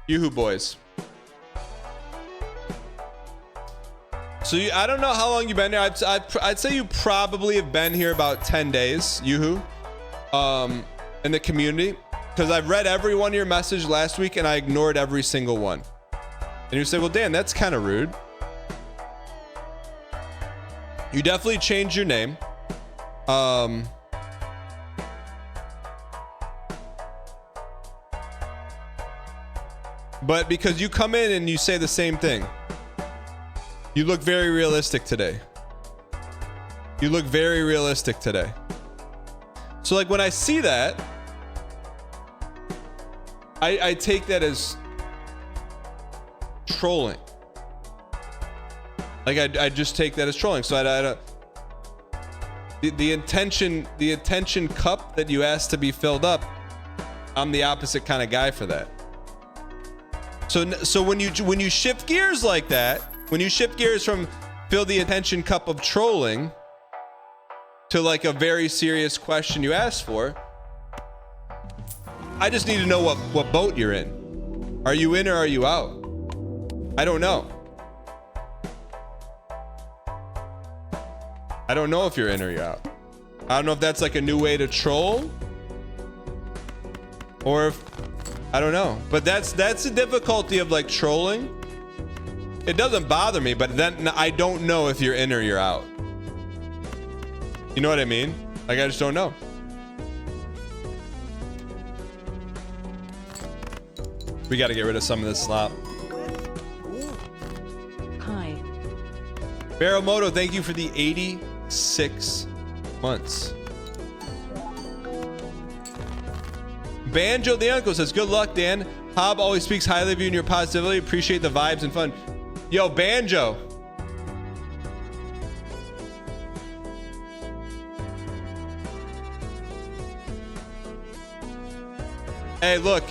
Yoo-hoo boys. So I don't know how long you've been here. I'd say you probably have been here about 10 days, Yoo-hoo, in the community. Because I've read every one of your messages last week and I ignored every single one. And you say, well, Dan, that's kind of rude. You definitely changed your name. But because you come in and you say the same thing. You look very realistic today. You look very realistic today. So like when I see that, I take that as trolling. Like I just take that as trolling. So I don't. The attention cup that you asked to be filled up, I'm the opposite kind of guy for that. So when you shift gears like that, when you shift gears from fill the attention cup of trolling to like a very serious question you asked for, I just need to know what boat you're in. Are you in or are you out? I don't know. I don't know if you're in or you're out. I don't know if that's like a new way to troll. Or if, I don't know. But that's the difficulty of like trolling. It doesn't bother me, but then I don't know if you're in or you're out. You know what I mean? Like, I just don't know. We got to get rid of some of this slop. Hi. Baromoto, thank you for the 86 months. Banjo the Uncle says, good luck, Dan. Hob always speaks highly of you and your positivity. Appreciate the vibes and fun. Yo, Banjo. Hey, look.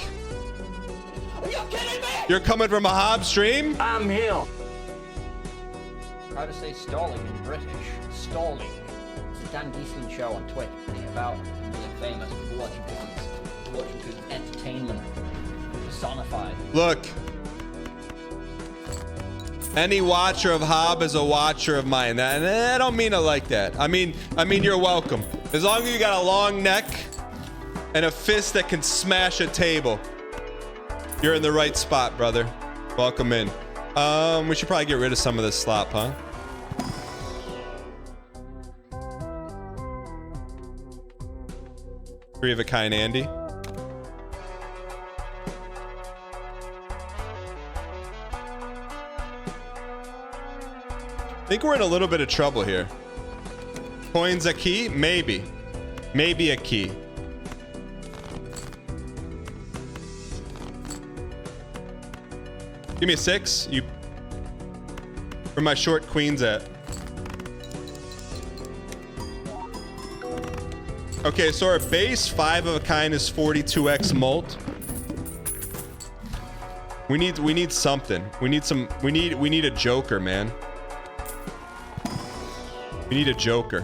Are you kidding me? You're coming from a Hob stream? I'm here. How to say stalling in British? Stalling. It's a Dan Giesling show on Twitch. It's about being famous, watching people's entertainment personified. Look. Any watcher of Hob is a watcher of mine. And I don't mean it like that. I mean you're welcome. As long as you got a long neck and a fist that can smash a table, you're in the right spot, brother. Welcome in. We should probably get rid of some of this slop, huh? Three of a kind, Andy. I think we're in a little bit of trouble here. Coins a key? Maybe. Maybe a key. Give me a 6. You. Where my short queens at? Okay, so our base 5 of a kind is 42x mult. We need something. We need a joker, man. We need a joker.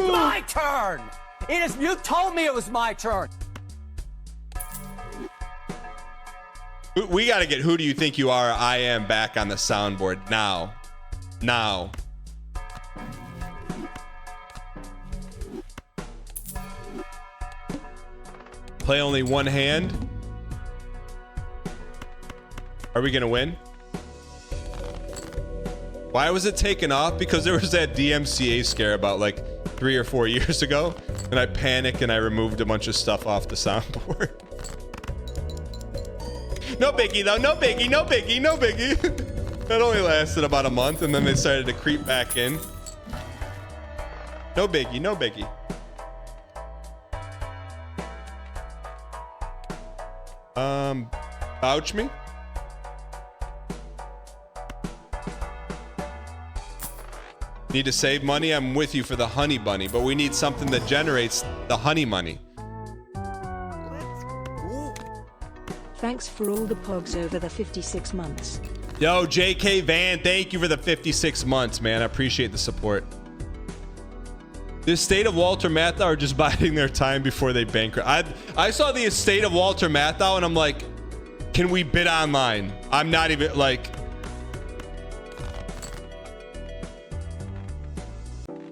My turn! It is. You told me it was my turn. We gotta get Who Do You Think You Are? I Am back on the soundboard now. Now. Play only one hand. Are we gonna win? Why was it taken off? Because there was that DMCA scare about like 3 or 4 years ago, and I panicked and I removed a bunch of stuff off the soundboard. No biggie though, no biggie, no biggie, no biggie. That only lasted about a month, and then they started to creep back in. No biggie, no biggie. Vouch me? Need to save money? I'm with you for the honey bunny, but we need something that generates the honey money. Thanks for all the pogs over the 56 months. Yo, JK Van, thank you for the 56 months, man. I appreciate the support. The estate of Walter Matthau are just biding their time before they bankrupt. I saw the estate of Walter Matthau and I'm like, can we bid online? I'm not even like...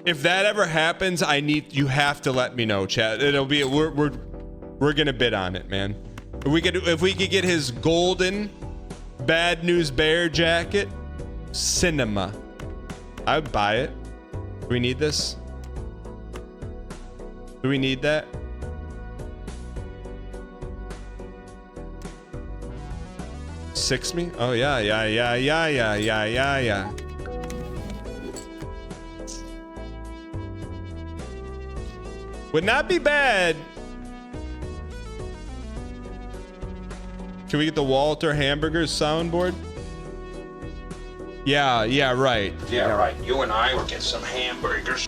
If that ever happens, you have to let me know, chat. It'll be we're gonna bid on it, man. If we could get his golden Bad News Bear jacket, cinema. I would buy it. Do we need this? Do we need that? Six me? Oh yeah. Would not be bad. Can we get the Walter Hamburgers soundboard? Yeah, right. Yeah, right. You and I will get some hamburgers.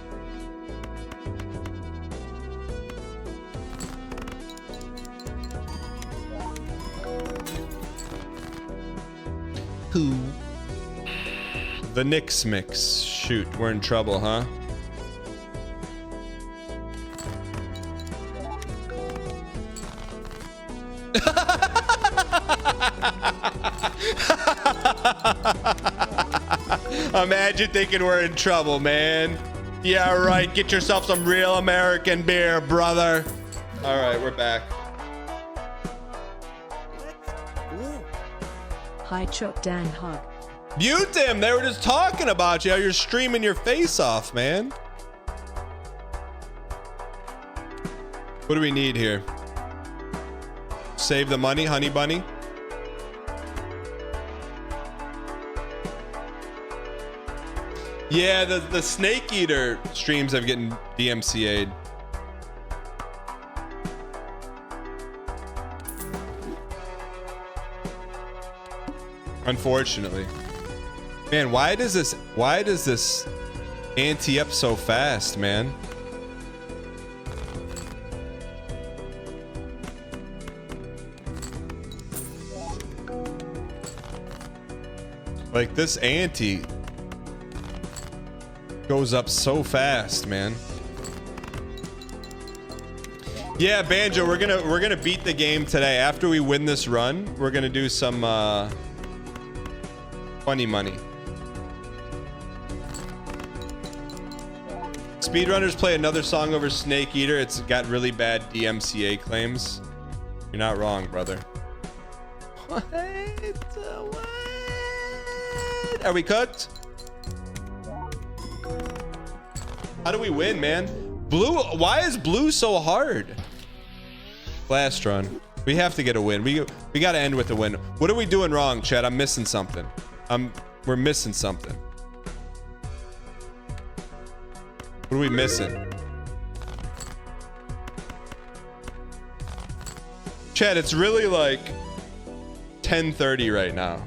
Who? The Knicks mix. Shoot, we're in trouble, huh? Imagine thinking we're in trouble, man. Yeah, right. Get yourself some real American beer, brother. All right, we're back. Hi, Chop Dan Hug. Mute him. They were just talking about you. You're streaming your face off, man. What do we need here? Save the money, honey bunny. Yeah, the snake eater streams have getting DMCA'd. Unfortunately. Man, why does this ante up so fast, man? Like this ante goes up so fast, man. Yeah, Banjo, we're gonna beat the game today. After we win this run, we're gonna do some funny money. Speedrunners play another song over Snake Eater. It's got really bad DMCA claims. You're not wrong, brother. What? Are we cooked? How do we win, man? Blue, why is blue so hard? Last run. We have to get a win. We got to end with a win. What are we doing wrong, Chad? I'm missing something. We're missing something. What are we missing? Chad, it's really like 10:30 right now.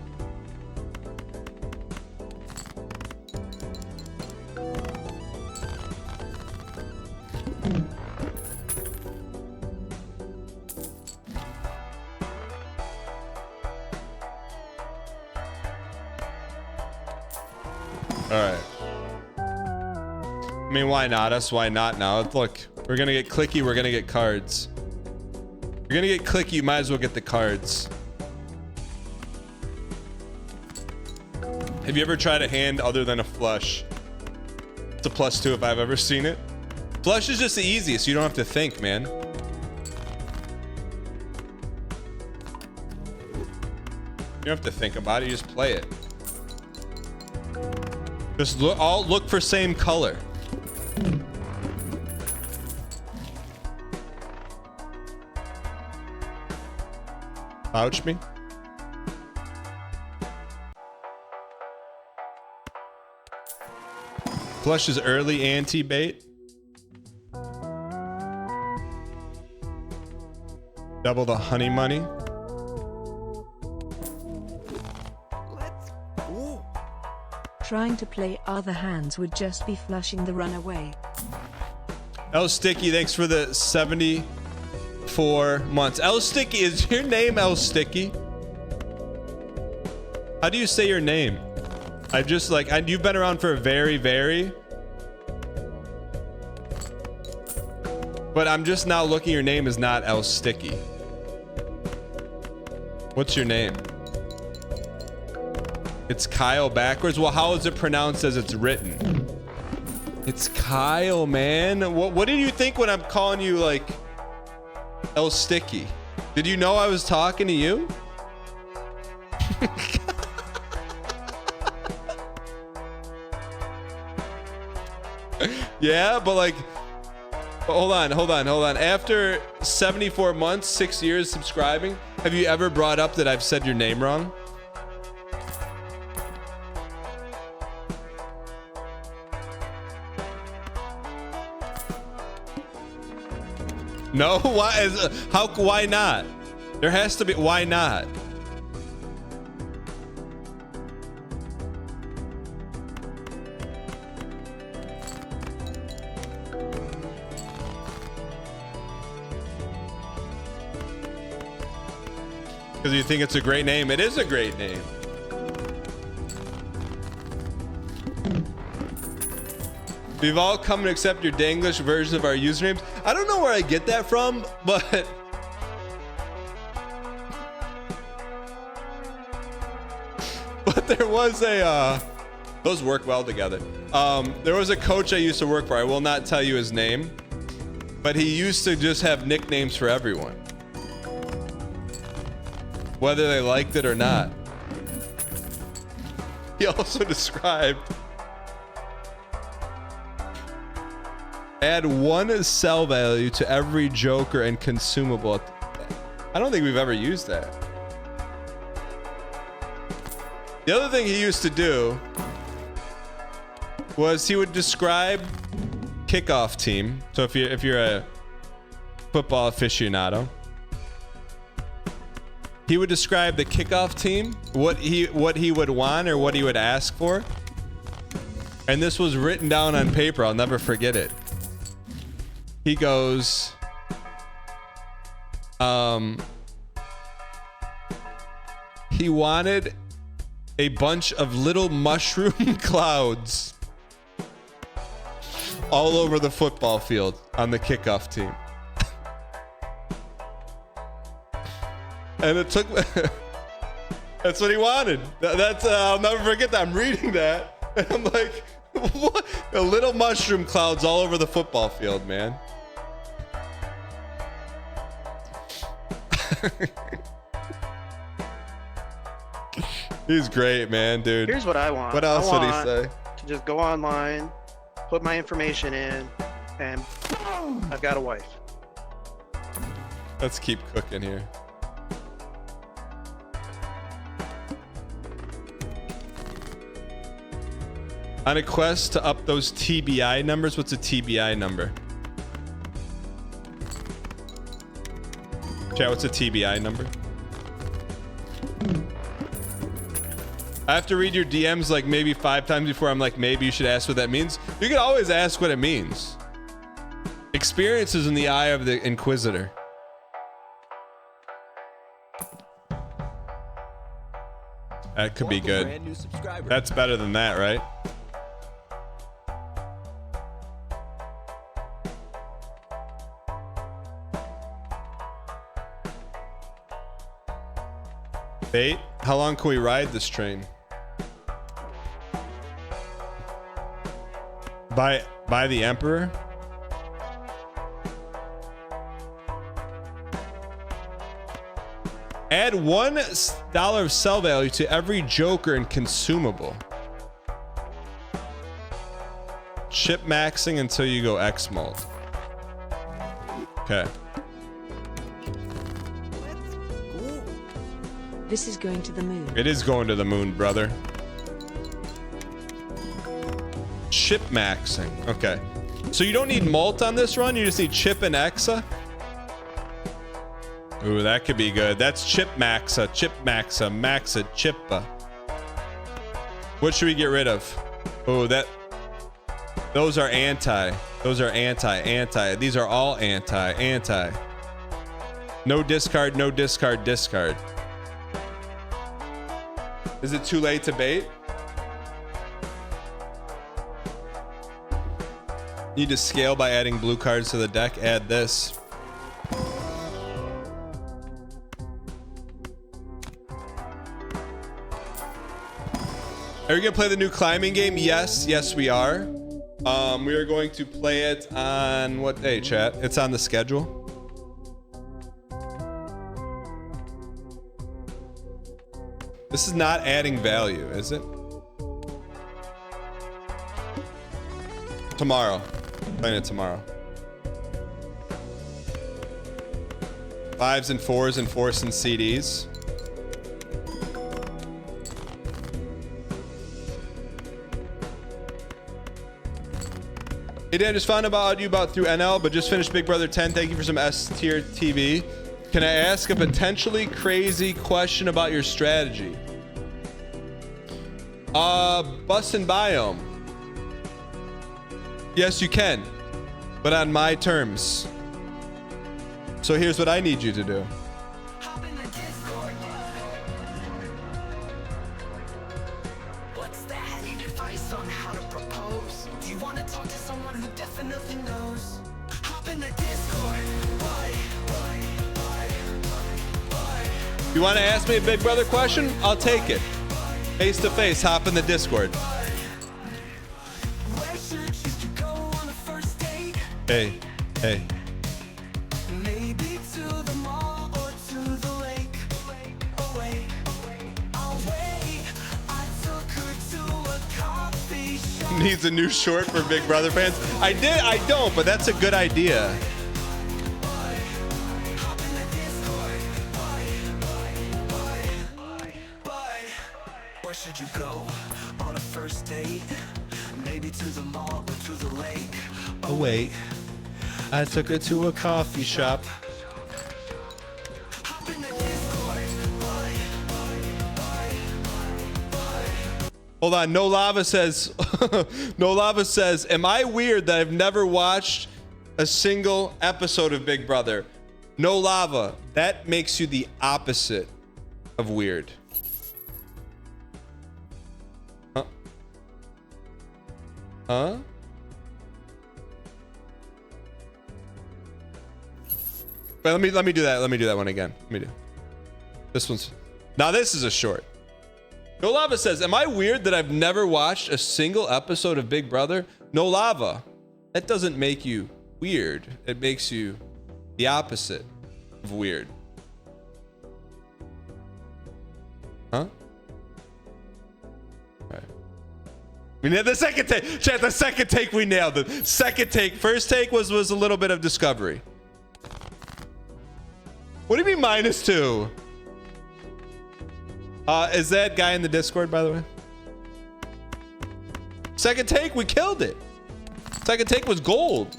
All right. I mean, why not us? Why not now? Look, we're gonna get clicky. We're gonna get cards. You're gonna get clicky. You might as well get the cards. Have you ever tried a hand other than a flush? It's a +2 if I've ever seen it. Flush is just the easiest. You don't have to think, man. You don't have to think about it. You just play it. Just look for same color. Ouch me. Flush is early anti-bait. Double the honey money. Trying to play other hands would just be flushing the runaway. L Sticky, thanks for the 74 months. L Sticky, is your name L Sticky? How do you say your name? I just like, you've been around for a very. But I'm just now looking, your name is not L Sticky. What's your name? It's Kyle backwards. Well, how is it pronounced as it's written? It's Kyle, man. What did you think when I'm calling you like L Sticky? Did you know I was talking to you? Yeah, but like, hold on. After 74 months, 6 years subscribing, have you ever brought up that I've said your name wrong? No, why not? There has to be, why not? Because you think it's a great name. It is a great name. We've all come to accept your Danglish version of our usernames. I don't know where I get that from, but there was a those work well together. There was a coach I used to work for. I will not tell you his name, but he used to just have nicknames for everyone, whether they liked it or not. He also described add 1 sell value to every joker and consumable. I don't think we've ever used that. The other thing he used to do was he would describe kickoff team. So if you're a football aficionado, he would describe the kickoff team, what he would want or what he would ask for. And this was written down on paper. I'll never forget it. He goes, he wanted a bunch of little mushroom clouds all over the football field on the kickoff team. And it took, that's what he wanted. That's, I'll never forget that. I'm reading that and I'm like, what? The little mushroom clouds all over the football field, man. He's great, man, dude. Here's what I want. What else would he say? To just go online, put my information in, and I've got a wife. Let's keep cooking here. On a quest to up those TBI numbers. What's a TBI number? Chat, what's a TBI number? I have to read your DMs like maybe 5 times before I'm like, maybe you should ask what that means. You can always ask what it means. Experience is in the eye of the Inquisitor. That could be good. That's better than that, right? Bait, how long can we ride this train? By the Emperor? Add $1 of sell value to every joker and consumable. Chip maxing until you go X mold. Okay. This is going to the moon. It is going to the moon, brother. Chip maxing. Okay. So you don't need mult on this run. You just need chip and exa. Ooh, that could be good. That's chip maxa, maxa, chippa. What should we get rid of? Oh, those are anti. Those are anti. These are all anti. No discard, no discard, discard. Is it too late to bait? Need to scale by adding blue cards to the deck. Add this. Are we gonna play the new climbing game? Yes, we are. We are going to play it on what day, chat? It's on the schedule. This is not adding value, is it? Tomorrow. Playing it tomorrow. 5s and 4s and forcing CDs. Hey Dan, just found out you about through NL, but just finished Big Brother 10. Thank you for some S tier TV. Can I ask a potentially crazy question about your strategy? Bustin' biome. Yes, you can, but on my terms. So here's what I need you to do. What's that? Advice on how to propose? Do you want to talk to someone? You want to ask me a Big Brother question? I'll take it. Face to face, hop in the Discord. Hey, hey. Needs a new short for Big Brother fans. I don't, but that's a good idea. Where should you go on a first date? Maybe to the mall or to the lake. Oh wait, I took her to a coffee shop. Hold on, No Lava says, No Lava says, am I weird that I've never watched a single episode of Big Brother? No Lava, that makes you the opposite of weird. Huh? Huh? But let me do that. Let me do that one again. Let me do. This one's. Now this is a short. No Lava says, am I weird that I've never watched a single episode of Big Brother? No Lava, that doesn't make you weird. It makes you the opposite of weird. Huh? All right. We nailed the second take. Chat, the second take we nailed it. Second take. First take was a little bit of discovery. What do you mean -2? Is that guy in the Discord, by the way? Second take, we killed it. Second take was gold.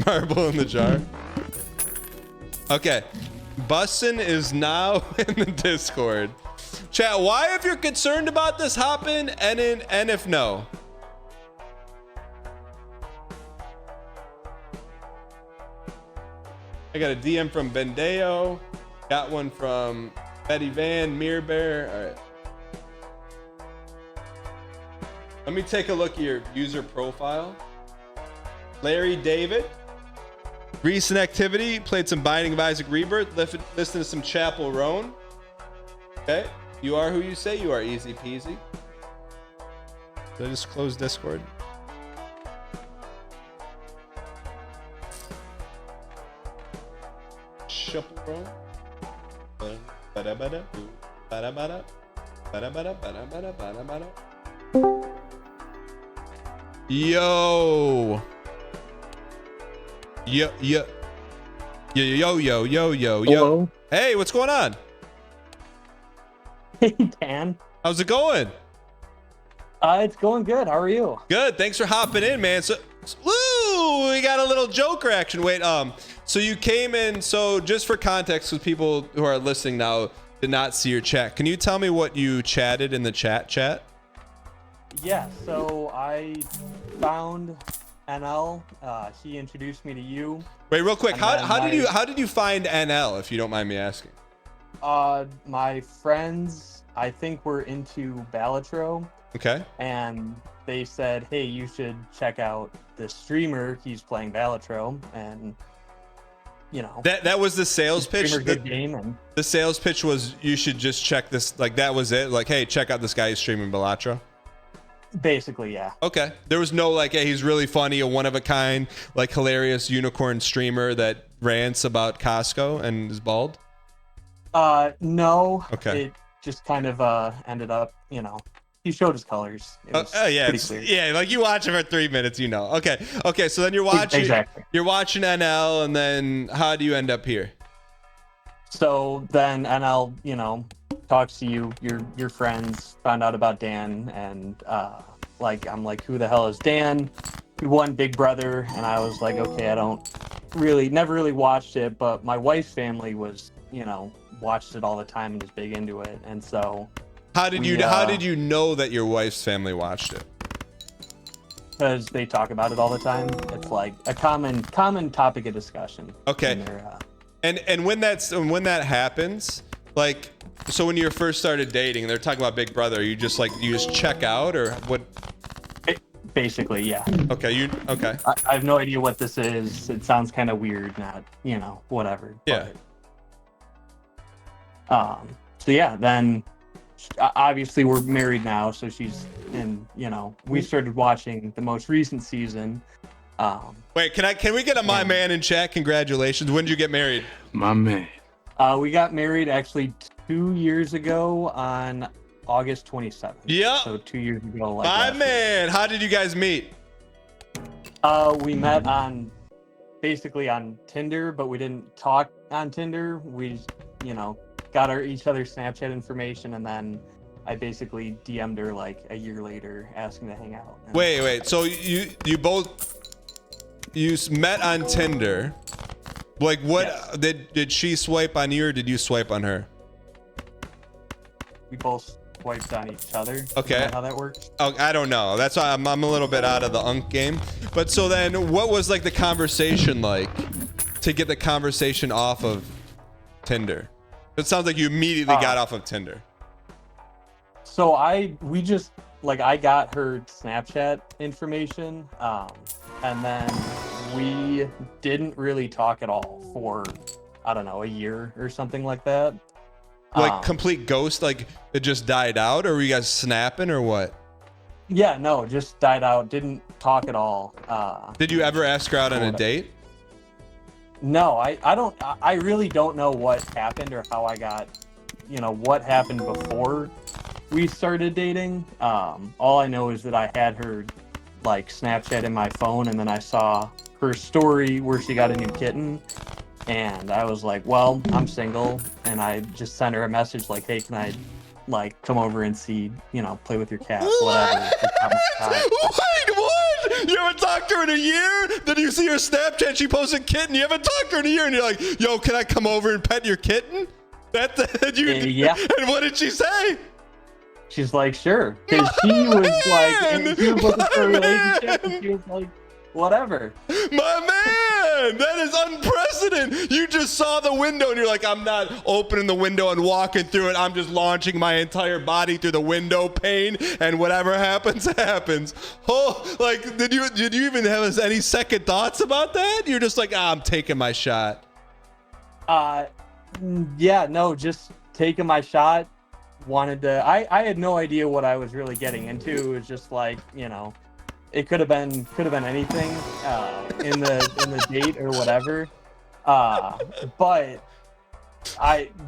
Marble in the jar. Okay. Bussin is now in the Discord. Chat, why, if you're concerned about this, hop in, and if no. I got a DM from Bendeo. Got one from Betty Van, Mirror Bear. All right. Let me take a look at your user profile. Larry David. Recent activity. Played some Binding of Isaac Rebirth. Listened to some Chapel Roan. Okay. You are who you say you are. Easy peasy. Did I just close Discord? Chapel Roan. Yo. Yo. Hey, what's going on? Hey, Dan. How's it going? It's going good. How are you? Good. Thanks for hopping in, man. So, woo, we got a little Joker action. Wait, so you came in, so just for context, with people who are listening now did not see your chat, can you tell me what you chatted in the chat? Yeah, so I found NL. He introduced me to you. Wait, real quick, how did you find NL, if you don't mind me asking? My friends, I think, were into Balatro. Okay. And they said, hey, you should check out this streamer. He's playing Balatro, and you know, that was the sales pitch. Good game, and the sales pitch was you should just check this. Like that was it. Like, hey, check out this guy who's streaming Balatro. Basically, yeah. Okay. There was no like, hey, he's really funny, a one of a kind, like hilarious unicorn streamer that rants about Costco and is bald. No. Okay. It just kind of ended up, you know, he showed his colors. It was yeah, clear. yeah. Like you watch him for 3 minutes, you know. Okay. So then you're watching. Exactly. You're watching NL, and then how do you end up here? So then NL, you know, talks to you, your friends, found out about Dan, and I'm like, who the hell is Dan? He won Big Brother, and I was like, okay, never really watched it, but my wife's family was, you know, watched it all the time and was big into it, and so. How did you know that your wife's family watched it? Because they talk about it all the time. It's like a common topic of discussion. Okay. And when that happens, like, so when you first started dating, they're talking about Big Brother, you just check out, or what? Basically, yeah. Okay, okay. I have no idea what this is. It sounds kind of weird, not, whatever. Yeah. But, so yeah, then obviously we're married now, so she's in, we started watching the most recent season. Wait, can we get a my man in chat? Congratulations. When did you get married? My man. We got married actually 2 years ago on August 27th. Yeah. So 2 years ago. My man. How did you guys meet? We met basically on Tinder, but we didn't talk on Tinder. We, got each other's Snapchat information, and then I basically DM'd her like a year later, asking to hang out. Wait. So you both met on Tinder. Like, what? Yes. Did she swipe on you, or did you swipe on her? We both swiped on each other. Okay. Is that how that works? Oh, I don't know. That's why I'm a little bit out of the unk game. But so then, what was like the conversation like to get the conversation off of Tinder? It sounds like you immediately got off of Tinder. So I got her Snapchat information, and then we didn't really talk at all for, I don't know, a year or something like that. Like complete ghost, like it just died out, or were you guys snapping or what? Yeah, no, just died out. Didn't talk at all. Did you ever ask her out on a date? No, I really don't know what happened or how I got, what happened before we started dating. All I know is that I had her like Snapchat in my phone, and then I saw her story where she got a new kitten, and I was like, well, I'm single, and I just sent her a message like, hey, can I like come over and see, play with your cat, whatever. Wait, what? You haven't talked to her in a year? Then you see her Snapchat, she posted kitten. You haven't talked to her in a year, and you're like, yo, can I come over and pet your kitten? Yeah. And what did she say? She's like, sure. Because she was like, she was looking for a relationship, and she was like, whatever. My man, that is unprecedented. You just saw the window and you're like, I'm not opening the window and walking through it. I'm just launching my entire body through the window pane, and whatever happens, happens. Oh, like, did you even have any second thoughts about that? You're just like, I'm taking my shot. Yeah, no, just taking my shot. I had no idea what I was really getting into. It was just like, it could have been anything in the date or whatever. But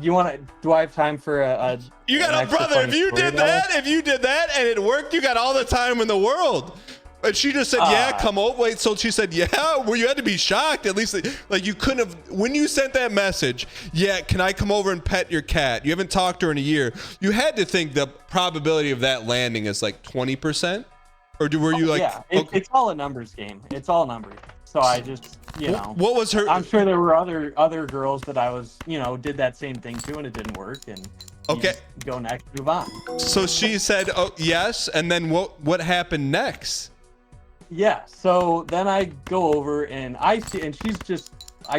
do I have time for a you got a brother? If you did that and it worked, you got all the time in the world. And she just said, yeah, come over. Wait, so she said, yeah? Well, you had to be shocked. At least, like, you couldn't have, when you sent that message, yeah, can I come over and pet your cat? You haven't talked to her in a year. You had to think the probability of that landing is like 20%? Or were you like... Yeah, it's all a numbers game. It's all numbers. So I just, What was her... I'm sure there were other girls that I was, did that same thing to, and it didn't work. And okay, go next, move on. So she said, oh, yes. And then what happened next? Yeah, so then I go over and I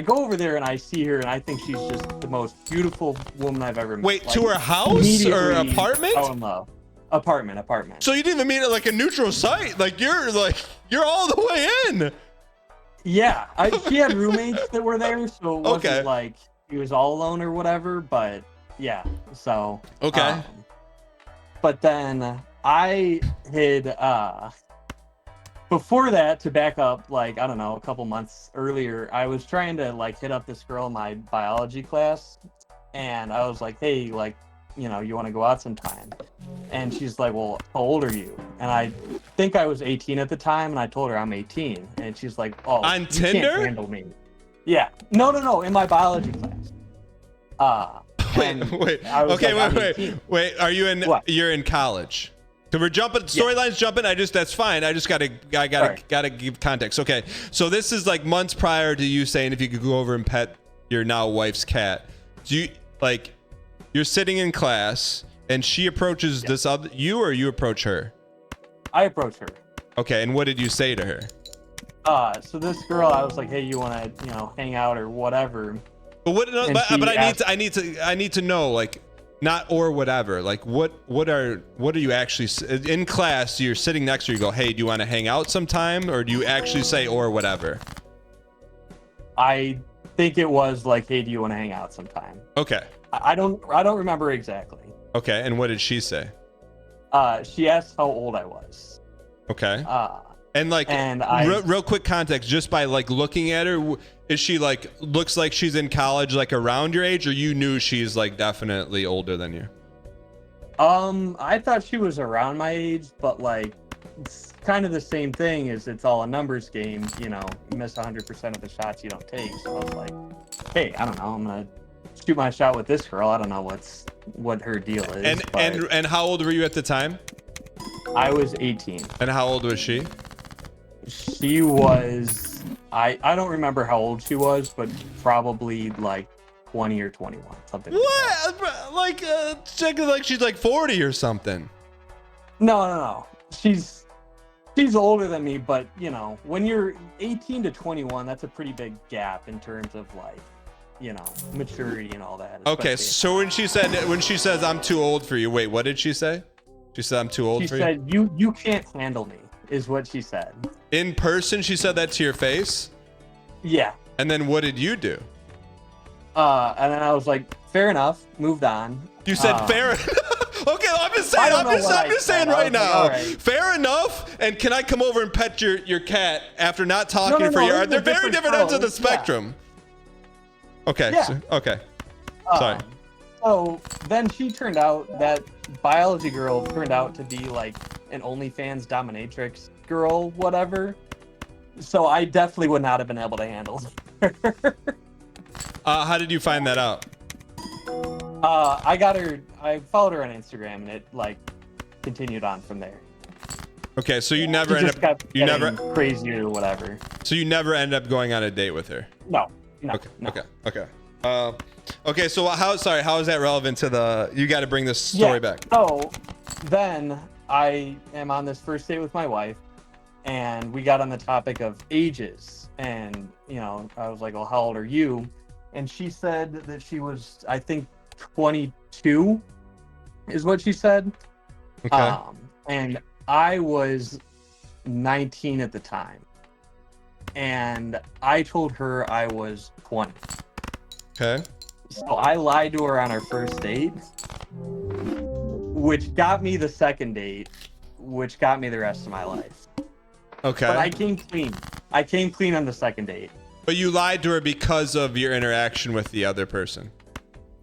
go over there and I see her, and I think she's just the most beautiful woman I've ever met. Wait, to her house or apartment? Oh, in love. Apartment. So you didn't even meet at like a neutral site. Like you're all the way in. Yeah, she had roommates that were there, so it wasn't like he was all alone or whatever. But yeah, so okay. But then I had before that, to back up, like, I don't know, a couple months earlier, I was trying to like hit up this girl in my biology class, and I was like, hey, like, you want to go out sometime? And she's like, well, how old are you? And I think I was 18 at the time, and I told her I'm 18, and she's like, oh, on Tinder? Can't handle me. Yeah, no, in my biology class. Wait. Are you in? What? You're in college. So we're jumping. Storylines jumping. That's fine. I gotta give context. Okay, so this is like months prior to you saying if you could go over and pet your now wife's cat. Do you like? You're sitting in class, and she approaches this other you, or you approach her? I approach her. Okay, and what did you say to her? So this girl, I was like, hey, you want to, hang out or whatever. But what? No, but I need to know, like, Not or whatever. Like what are you actually in class? You're sitting next to her, you go, hey, do you want to hang out sometime, or do you actually say or whatever? I think it was like, hey, do you want to hang out sometime? Okay. I don't remember exactly. Okay, and what did she say? She asked how old I was. Okay. Real quick context, just by like looking at her, is she like looks like she's in college, like around your age, or you knew she's like definitely older than you? I thought she was around my age, but like it's kind of the same thing as it's all a numbers game, you know, you miss 100% of the shots you don't take. So I was like, hey, I don't know, I'm gonna shoot my shot with this girl. I don't know what her deal is. And how old were you at the time? I was 18. And how old was she? She was, I don't remember how old she was, but probably like 20 or 21, something. What? Like checking like she's like 40 or something. No. She's older than me, but you know, when you're 18 to 21, that's a pretty big gap in terms of like, you know, maturity and all that. Okay, so when she says I'm too old for you, wait, what did she say? She said I'm too old for you? She said you can't handle me, is what she said. In person, she said that to your face? Yeah. And then what did you do? And then I was like, fair enough, moved on. You said fair enough? Okay, I'm just saying right now. Right. Fair enough. And can I come over and pet your cat after not talking for your? They're very different ends of the spectrum. Yeah. Okay. Yeah. Okay. Sorry. So then that biology girl turned out to be like an OnlyFans dominatrix girl, whatever. So I definitely would not have been able to handle her. How did you find that out? I followed her on Instagram, and it like continued on from there. Okay, so you never crazier or whatever. So you never end up going on a date with her? No. Okay. Okay, so how is that relevant to the, you got to bring this story back. So then I am on this first date with my wife, and we got on the topic of ages, and you know, I was like, well, how old are you? And she said that she was, I think 22 is what she said. Okay. And I was 19 at the time, and I told her I was 20. Okay. So I lied to her on our first date, which got me the second date, which got me the rest of my life. Okay. But I came clean. I came clean on the second date. But you lied to her because of your interaction with the other person.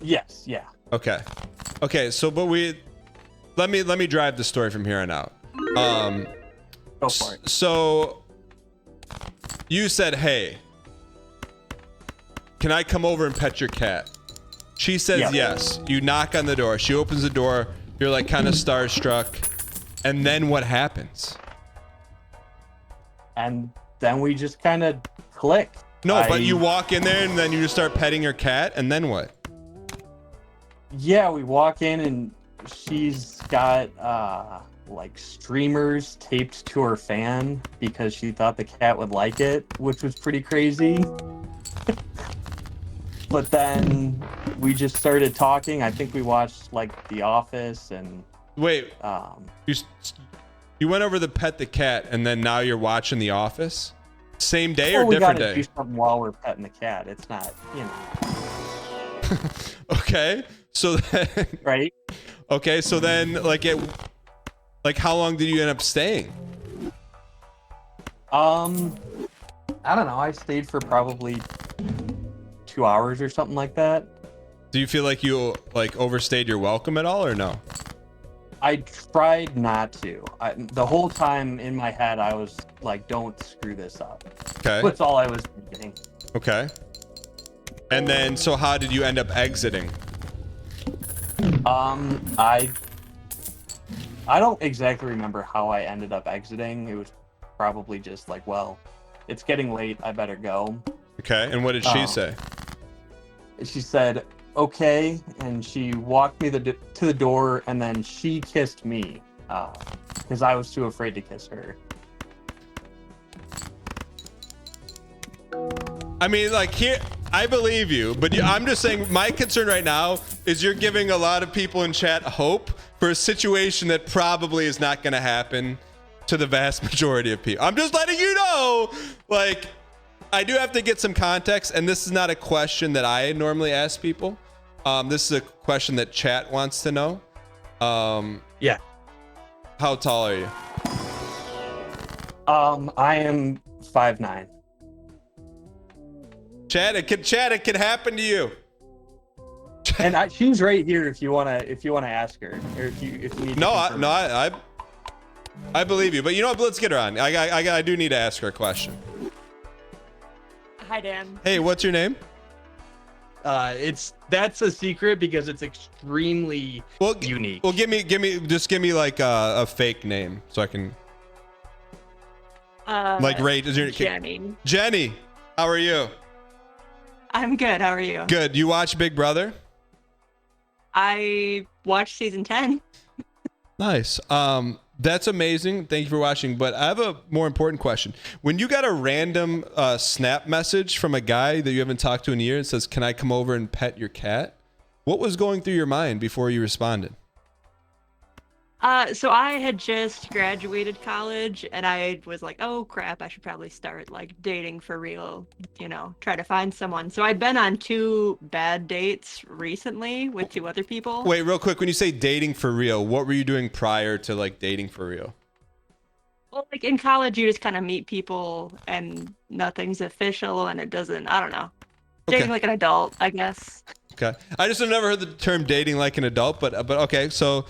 Yes. Yeah. Okay. So, but let me drive the story from here on out. Go for it. So you said, hey, can I come over and pet your cat? She says yes. You knock on the door. She opens the door. You're like kind of starstruck. And then what happens? And then we just kind of click. No, but you walk in there and then you just start petting her cat. And then what? Yeah, we walk in and she's got like streamers taped to her fan because she thought the cat would like it, which was pretty crazy. But then we just started talking. I think we watched like The Office and wait, you went over to pet the cat and then now you're watching The Office? Same day or different day? We gotta do something while we're petting the cat. It's not, you know. Okay. So then, right? Okay, so then like how long did you end up staying? I don't know. I stayed for probably 2 hours or something like that. Do you feel like you like overstayed your welcome at all or no? I tried not to. The whole time in my head, I was like, don't screw this up. Okay. That's all I was thinking. Okay. And then, so how did you end up exiting? I don't exactly remember how I ended up exiting. It was probably just like, well, it's getting late. I better go. Okay. And what did she say? She said, okay. And she walked me to the door, and then she kissed me because I was too afraid to kiss her. I mean, like here, I believe you, but I'm just saying my concern right now is you're giving a lot of people in chat hope for a situation that probably is not going to happen to the vast majority of people. I'm just letting you know, like, I do have to get some context, and this is not a question that I normally ask people. This is a question that chat wants to know. Yeah. How tall are you? I am 5'9". Chat, it could happen to you. And she's right here if you wanna ask her, or if you need. No, I believe you, but you know what? Let's get her on. I do need to ask her a question. Hi, Dan. Hey, what's your name? That's a secret because it's extremely unique. Well, give me like a fake name so I can like rate. Is your Jenny. Jenny, how are you? I'm good. How are you? Good. You watch Big Brother? I watched season 10. Nice. That's amazing. Thank you for watching. But I have a more important question. When you got a random Snap message from a guy that you haven't talked to in a year and says, "Can I come over and pet your cat?" What was going through your mind before you responded? So I had just graduated college, and I was like, "Oh crap, I should probably start like dating for real, try to find someone." So I'd been on 2 bad dates recently with 2 other people. Wait, real quick. When you say dating for real, what were you doing prior to like dating for real? Well, like in college, you just kind of meet people, and nothing's official, and it doesn't. I don't know. Dating like an adult, I guess. Okay. I just have never heard the term dating like an adult, but okay. So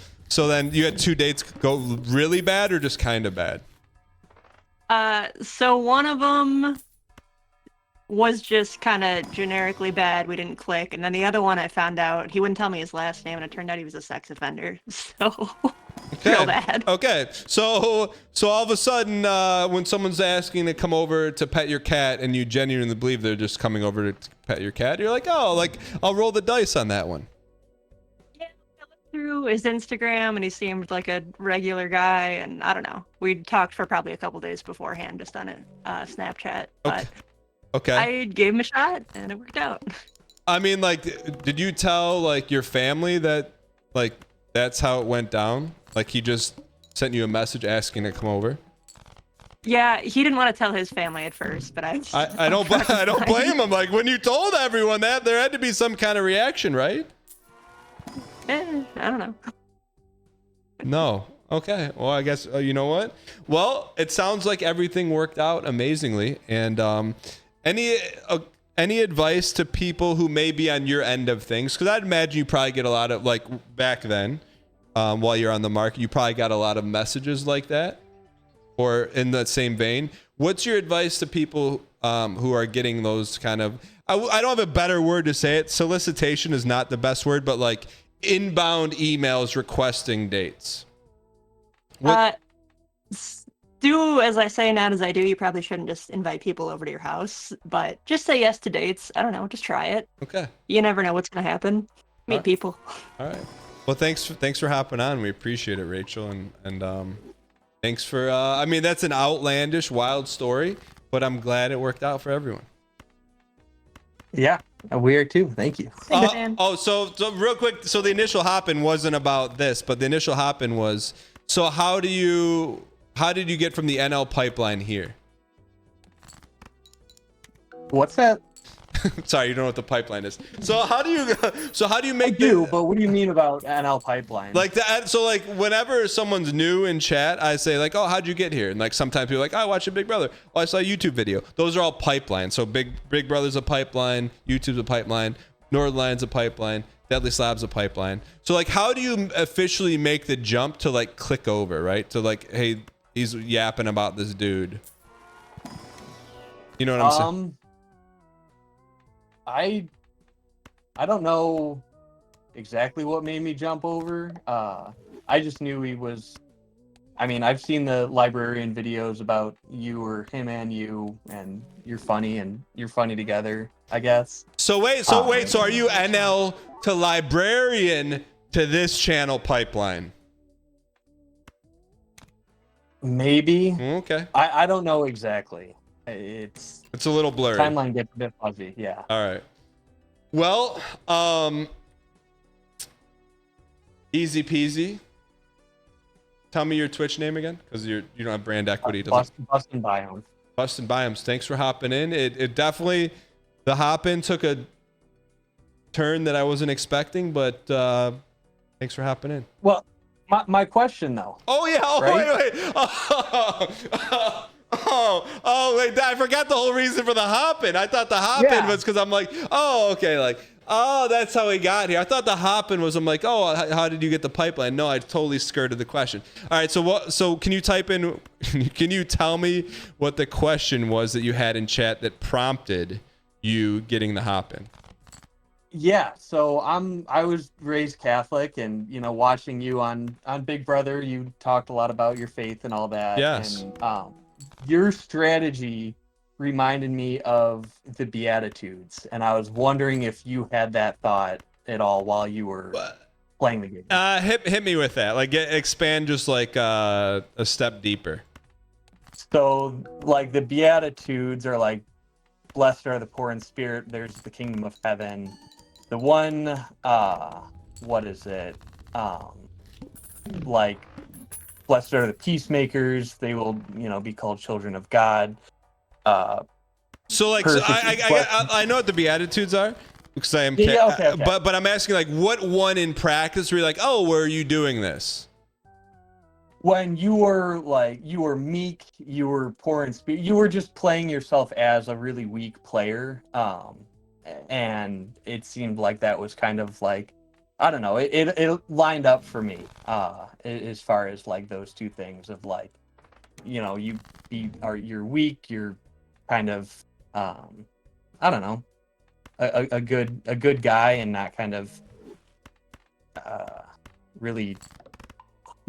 then you had 2 dates go really bad or just kind of bad? So one of them was just kind of generically bad. We didn't click. And then the other one, I found out he wouldn't tell me his last name, and it turned out he was a sex offender. So real bad. Okay. So all of a sudden, when someone's asking to come over to pet your cat and you genuinely believe they're just coming over to pet your cat, you're like, oh, like I'll roll the dice on that one. Through his Instagram, and he seemed like a regular guy, and I don't know. We talked for probably a couple days beforehand, just on Snapchat. But Okay. I gave him a shot, and it worked out. I mean, like, did you tell like your family that like that's how it went down? Like he just sent you a message asking to come over? Yeah, he didn't want to tell his family at first, but I don't blame him. Like when you told everyone that, there had to be some kind of reaction, right? I don't know. No. Okay. Well, I guess you know what? Well, it sounds like everything worked out amazingly. And any advice to people who may be on your end of things? Because I'd imagine you probably get a lot of like back then, while you're on the market, you probably got a lot of messages like that, or in that same vein. What's your advice to people who are getting those kind of? I don't have a better word to say it. Solicitation is not the best word, but like inbound emails requesting dates. Do as I say, not as I do. You probably shouldn't just invite people over to your house, but just say yes to dates. I don't know, just try it. Okay. You never know what's gonna happen. Meet people. All right. Well, thanks for hopping on. We appreciate it, Rachel, and thanks for. I mean, that's an outlandish, wild story, but I'm glad it worked out for everyone. Yeah, we are too. Thank you. So real quick. So the initial hop-in wasn't about this, but the initial hop-in was. So how did you get from the NL pipeline here? What's that? Sorry, you don't know what the pipeline is. So how do you make? But what do you mean about NL pipeline? Like whenever someone's new in chat, I say like, oh, how'd you get here? And like sometimes people are like, oh, I watched a Big Brother. Oh, I saw a YouTube video. Those are all pipelines. So Big Brother's a pipeline, YouTube's a pipeline, Northline's a pipeline, Deadly Slab's a pipeline. So like, how do you officially make the jump to like click over, right? To like, hey, he's yapping about this dude. You know what I'm saying? I don't know exactly what made me jump over. I just knew he was. I mean, I've seen the librarian videos about you or him and you, and you're funny together, I guess. So wait. So are you NL to librarian to this channel pipeline? Maybe. Okay. I don't know exactly. It's a little blurry. Timeline gets a bit fuzzy. Yeah. All right. Well, Easy peasy. Tell me your Twitch name again, because you don't have brand equity. Bustin' Biomes. Bustin' Biomes. Thanks for hopping in. It definitely, the hop in took a turn that I wasn't expecting, but thanks for hopping in. Well, my question though. Oh yeah. Oh right? wait. Oh wait. I forgot the whole reason for the hop in. I thought the hop in was because I'm like, oh okay, like. Oh, that's how he got here. I thought the hopping was, I'm like, oh, how did you get the pipeline? No, I totally skirted the question. All right, so what? So can you type in, can you tell me what the question was that you had in chat that prompted you getting the hop in? Yeah, so I was raised Catholic, and you know, watching you on Big Brother, you talked a lot about your faith and all that. Yes. And your strategy reminded me of the Beatitudes, and I was wondering if you had that thought at all while you were playing the game. Hit me with that. Like expand just like a step deeper. So like the Beatitudes are like, blessed are the poor in spirit, there's the kingdom of heaven. The one, what is it? Like, blessed are the peacemakers, they will, you know, be called children of God. So like, so I know what the Beatitudes are because I am. Okay. But I'm asking like, what one in practice were you like, oh, were you doing this? When you were like, you were meek, you were poor in spirit, you were just playing yourself as a really weak player. And it seemed like that was kind of like, I don't know, it lined up for me, as far as like those two things of like, you know, you're weak, you're kind of, I don't know, a good guy and not kind of really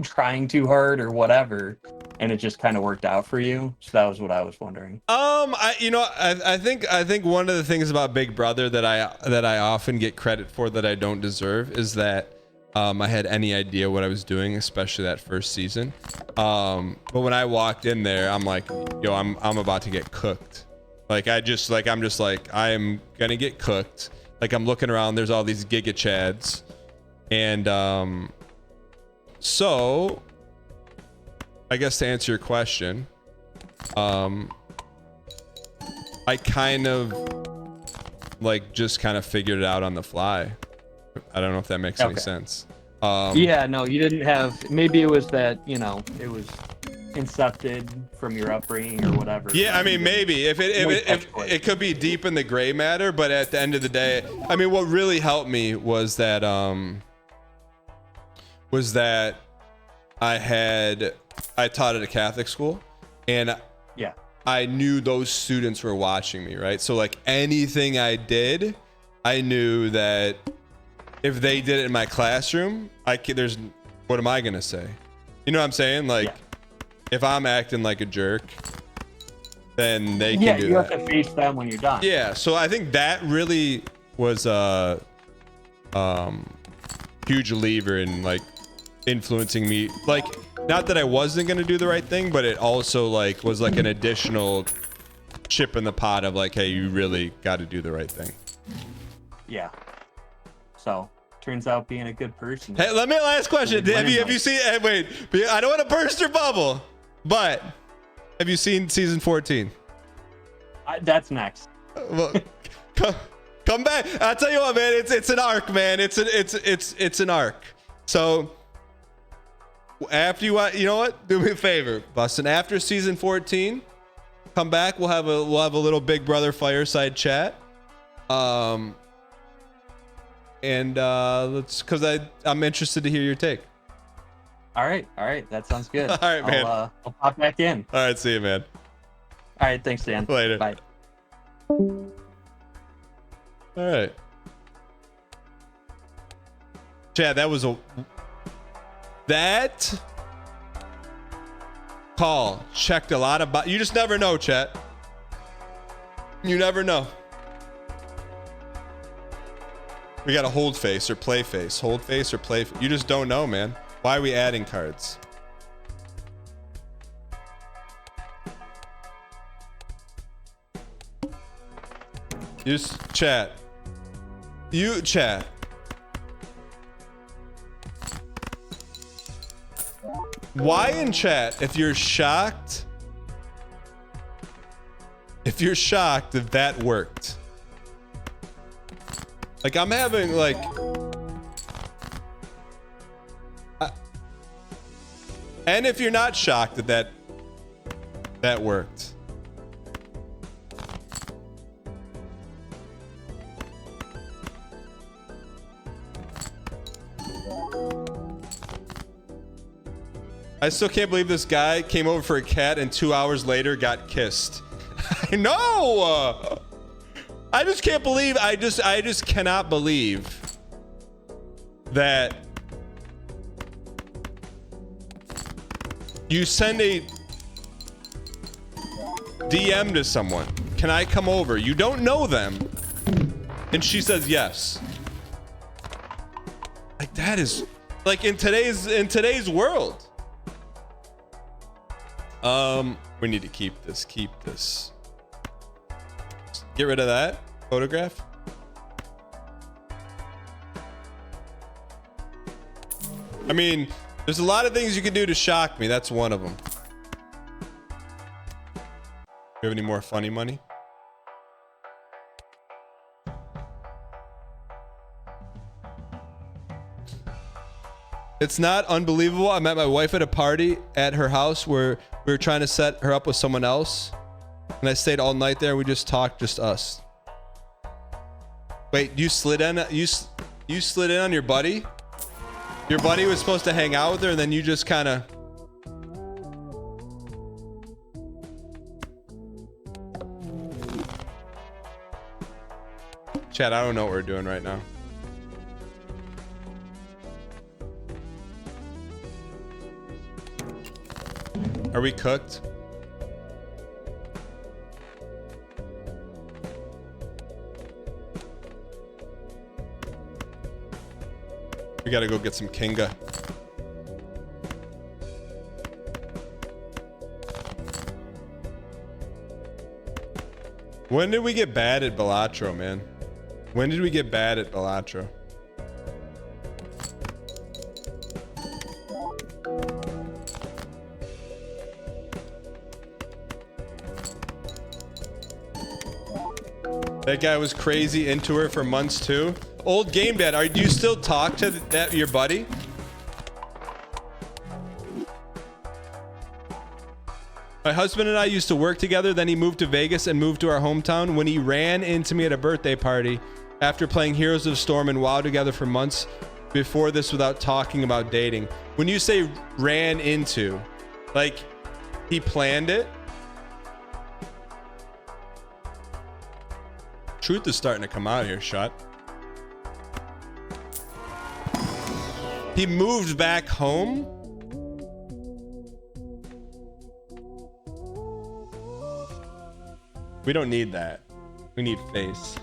trying too hard or whatever, and it just kind of worked out for you. So that was what I was wondering. I think one of the things about Big Brother that I often get credit for that I don't deserve is that I had any idea what I was doing, especially that first season. But when I walked in there, I'm like, yo, I'm about to get cooked. Like I'm just like I am gonna get cooked. Like I'm looking around, there's all these Giga Chads, and so I guess to answer your question, I kind of like just kind of figured it out on the fly. I don't know if that makes any sense. Yeah, no, you didn't have. Maybe it was that, you know, it was incepted from your upbringing or whatever. Yeah, I mean, maybe if it could be deep in the gray matter, but at the end of the day, I mean, what really helped me was that I taught at a Catholic school, and yeah, I knew those students were watching me, right? So like anything I did, I knew that if they did it in my classroom, what am I gonna say? You know what I'm saying? Like, if I'm acting like a jerk, then they can do that. Yeah, you have to face them when you're done. Yeah, so I think that really was a huge lever in like influencing me. Like, not that I wasn't gonna do the right thing, but it also like was like an additional chip in the pot of like, hey, you really got to do the right thing. Yeah. So turns out being a good person. Hey, let me last question. Have you seen? Wait, I don't want to burst your bubble, but have you seen season 14? That's next. Well, come back. I'll tell you what, man. It's an arc, man. It's an arc. So after you know what? Do me a favor, Bustin. After season 14, come back. We'll have a little Big Brother fireside chat. And because I'm interested to hear your take. All right, that sounds good. All right, man. I'll pop back in. All right, see you, man. All right, thanks, Dan. Later. Bye. All right, Chad. That call checked a lot of. You just never know, Chad. You never know. We got a hold face or play face. Hold face or play. You just don't know, man. Why are we adding cards? You just chat. You chat. Why in chat, if you're shocked that that worked? Like, I'm having like and if you're not shocked that that worked. I still can't believe this guy came over for a cat and 2 hours later got kissed. I know. I just can't believe. I just cannot believe that you send a DM to someone. Can I come over? You don't know them, and she says yes. Like, that is like in today's world. We need to keep this. Get rid of that photograph. I mean, there's a lot of things you can do to shock me. That's one of them. You have any more funny money? It's not unbelievable. I met my wife at a party at her house where we were trying to set her up with someone else. And I stayed all night there. We just talked, just us. Wait, you slid in? You slid in on your buddy? Your buddy was supposed to hang out with her and then you just kind of... Chat, I don't know what we're doing right now. Are we cooked? We gotta go get some Kinga. When did we get bad at Balatro, man? When did we get bad at Balatro? That guy was crazy into her for months too. Old Game Dad, do you still talk to your buddy? My husband and I used to work together, then he moved to Vegas and moved to our hometown. When he ran into me at a birthday party after playing Heroes of Storm and WoW together for months before this without talking about dating. When you say ran into, like he planned it? Truth is starting to come out here, Shut. He moved back home? We don't need that. We need face.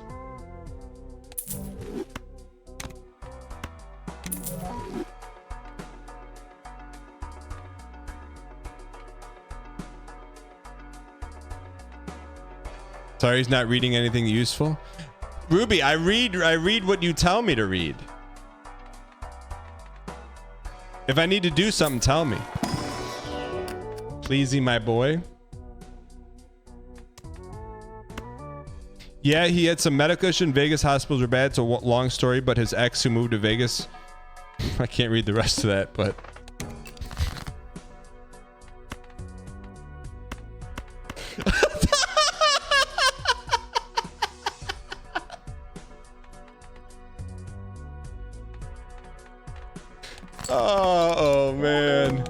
Sorry, he's not reading anything useful. Ruby, I read what you tell me to read. If I need to do something, tell me. Pleasey, my boy. Yeah, he had some medical issue in Vegas. Hospitals are bad. It's a long story, but his ex who moved to Vegas. I can't read the rest of that, but... Oh man.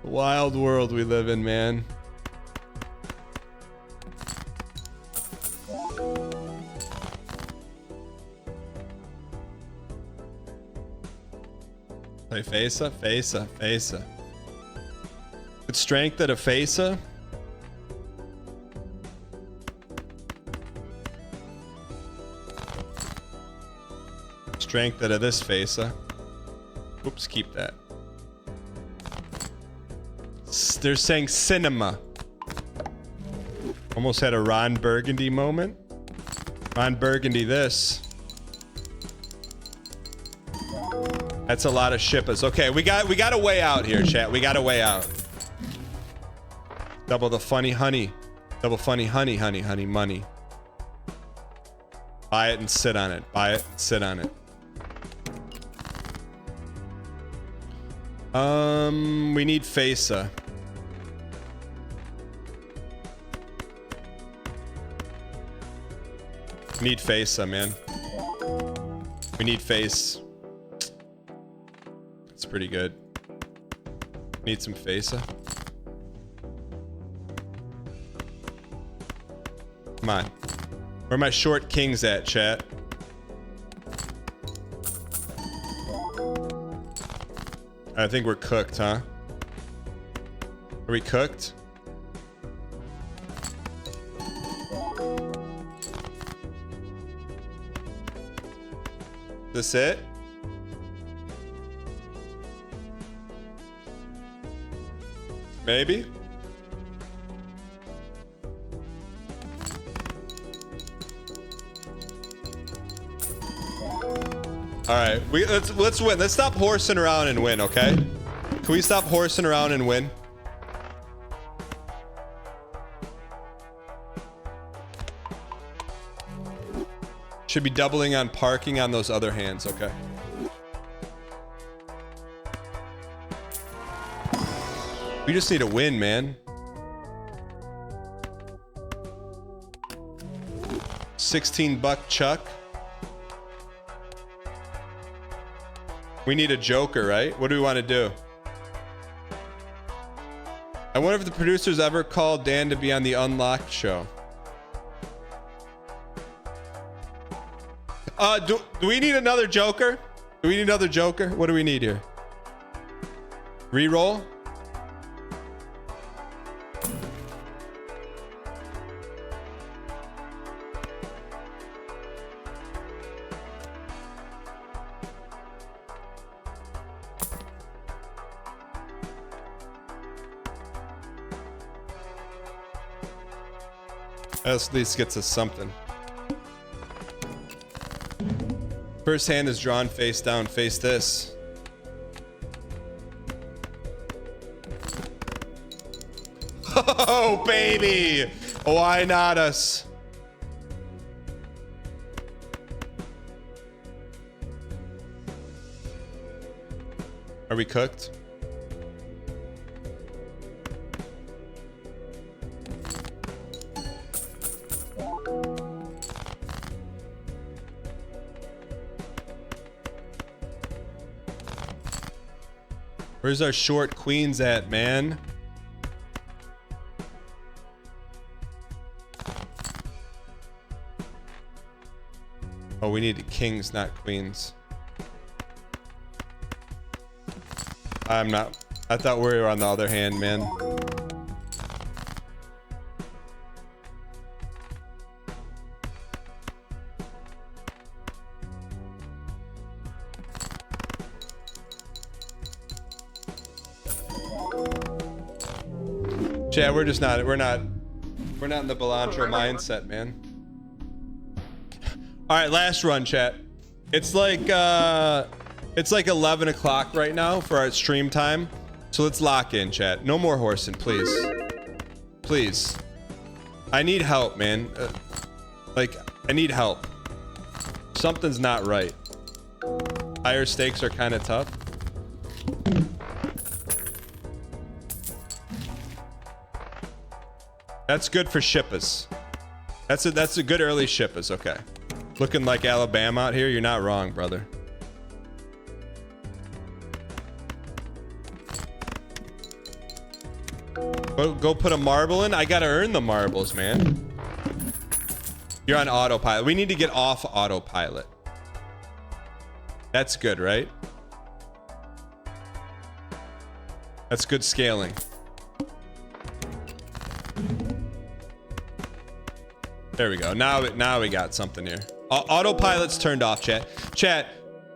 Wild world we live in, man. Play Fesa, Fesa, Fesa. Good strength at a Fesa. Strength out of this Fesa. Oops, keep that. They're saying cinema. Almost had a Ron Burgundy moment. Ron Burgundy this. That's a lot of shippers. Okay, we got a way out here, chat. We got a way out. Double the funny honey. Double funny honey, honey, honey, money. Buy it and sit on it. Buy it and sit on it. We need Fesa. Need Fesa, man. We need face. It's pretty good. Need some Fesa. Come on. Where are my short kings at, chat? I think we're cooked, huh? Are we cooked? This it? Maybe? All right, let's win. Let's stop horsing around and win, okay? Can we stop horsing around and win? Should be doubling on parking on those other hands, okay? We just need a win, man. 16-buck Chuck. We need a joker, right? What do we want to do? I wonder if the producers ever called Dan to be on the Unlocked show. Do we need another joker? Do we need another joker? What do we need here? Reroll? At least gets us something. First hand is drawn face down. Face this. Oh, baby. Why not us? Are we cooked? Where's our short queens at, man? Oh, we need kings, not queens. I'm not. I thought we were on the other hand, man. Yeah, we're just not. We're not in the Belantro mindset, man. All right, last run, chat. It's like 11 o'clock right now for our stream time, so let's lock in, chat. No more horsing, please. Please. I need help, man. I need help. Something's not right. Higher stakes are kind of tough. That's good for shippers. That's a good early shippers. Okay. Looking like Alabama out here. You're not wrong, brother. Go put a marble in. I gotta earn the marbles, man. You're on autopilot. We need to get off autopilot. That's good, right? That's good scaling. There we go. Now we got something here. Autopilot's turned off, chat. Chat,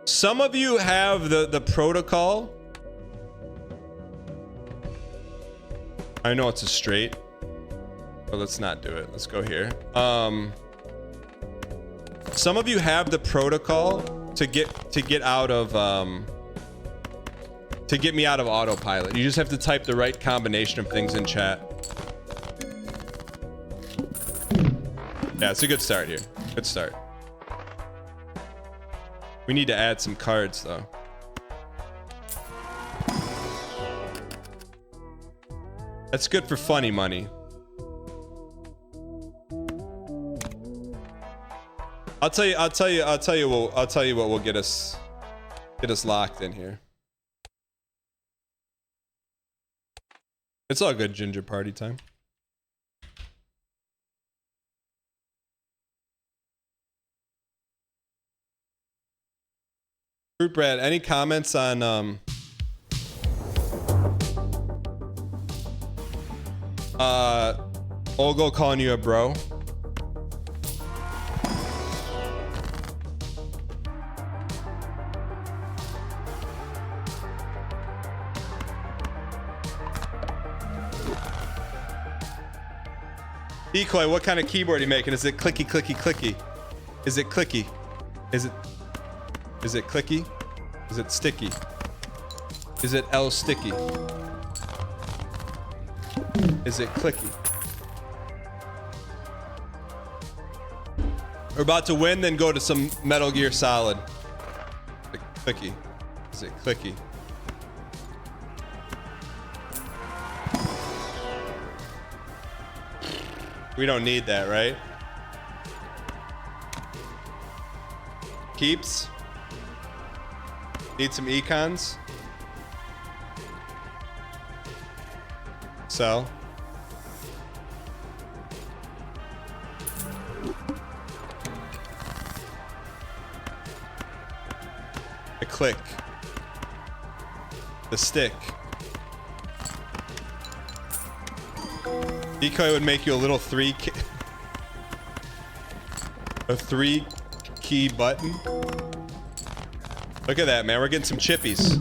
some of you have the protocol. I know it's a straight, but let's not do it. Let's go here. Some of you have the protocol to get out of to get me out of autopilot. You just have to type the right combination of things in chat. Yeah, it's a good start here. Good start. We need to add some cards though. That's good for funny money. I'll tell you what will get us locked in here. It's all good, ginger party time. Fruit Brad, any comments on Olgo calling you a bro? Decoy, what kind of keyboard are you making? Is it clicky, clicky, clicky? Is it clicky? Is it clicky? Is it sticky? Is it L sticky? Is it clicky? We're about to win, then go to some Metal Gear Solid. Is it clicky? Is it clicky? We don't need that, right? Keeps. Need some econs. Sell. A click. The stick. Decoy would make you a little three key button. Look at that, man. We're getting some chippies.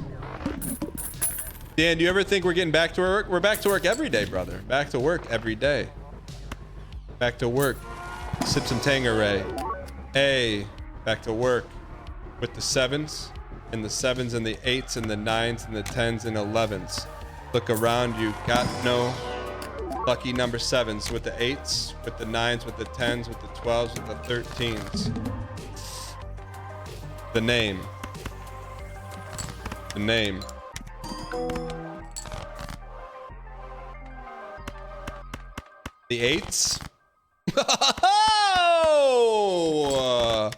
Dan, do you ever think we're getting back to work? We're back to work every day, brother. Back to work every day. Back to work. Sip some Tangeray. Hey, back to work with the 7s and the 7s and the 8s and the 9s and the 10s and 11s. Look around you. Got no lucky number 7s with the 8s, with the 9s, with the 10s, with the 12s, with the 13s. The name. The name. The 8s. Oh!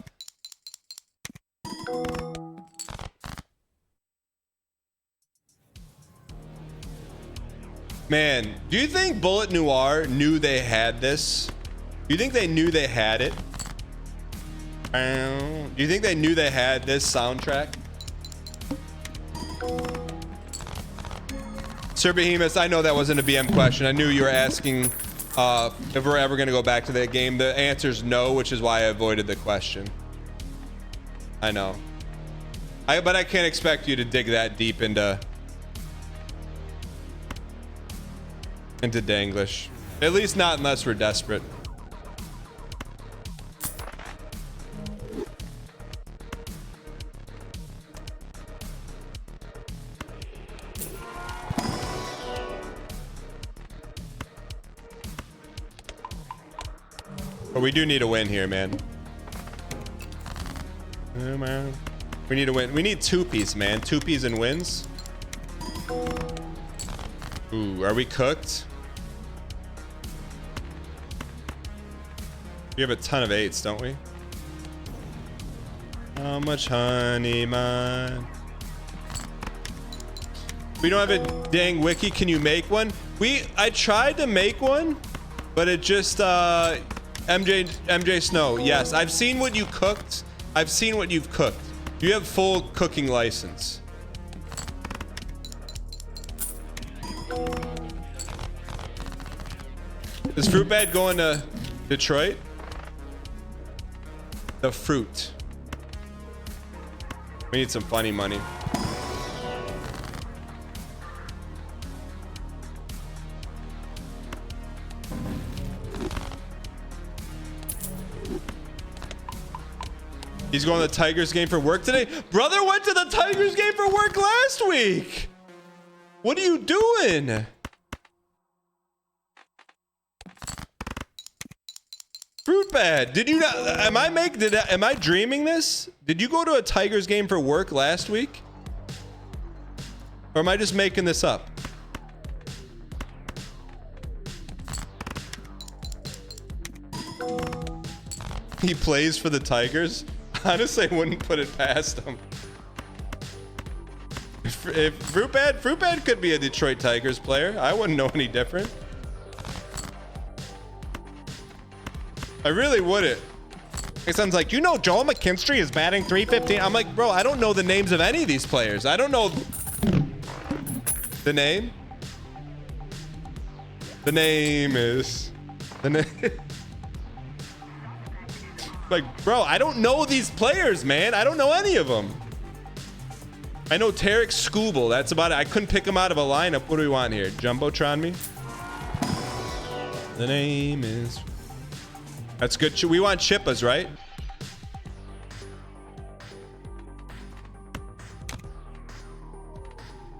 Man, do you think Bullet Noir knew they had this? Do you think they knew they had it? Do you think they knew they had this soundtrack? Sir Behemoth, I know that wasn't a BM question. I knew you were asking if we're ever going to go back to that game. The answer is no, which is why I avoided the question. I know. But I can't expect you to dig that deep into Danglish. At least not unless we're desperate. But we do need a win here, man. Oh, man. We need a win. We need 2-piece, man. 2-piece and wins. Ooh, are we cooked? We have a ton of 8s, don't we? How much honey, man? We don't have a dang wiki. Can you make one? I tried to make one, but it just MJ Snow. Yes, I've seen what you cooked. I've seen what you've cooked. You have full cooking license. Is Fruit Bad going to Detroit? The fruit. We need some funny money. He's going to the Tigers game for work today. Brother went to the Tigers game for work last week. What are you doing? Fruit Bad, did you not? Am I dreaming this? Did you go to a Tigers game for work last week? Or am I just making this up? He plays for the Tigers? Honestly, I wouldn't put it past him. If Fruit Bad could be a Detroit Tigers player. I wouldn't know any different. I really wouldn't. It sounds like, you know, Joel McKinstry is batting 315. I'm like, bro, I don't know the names of any of these players. I don't know the name. The name is the name. Like, bro, I don't know these players, man. I don't know any of them. I know Tarek Skubal. That's about it. I couldn't pick him out of a lineup. What do we want here? Jumbotron me? The name is... That's good. We want Chippas, right?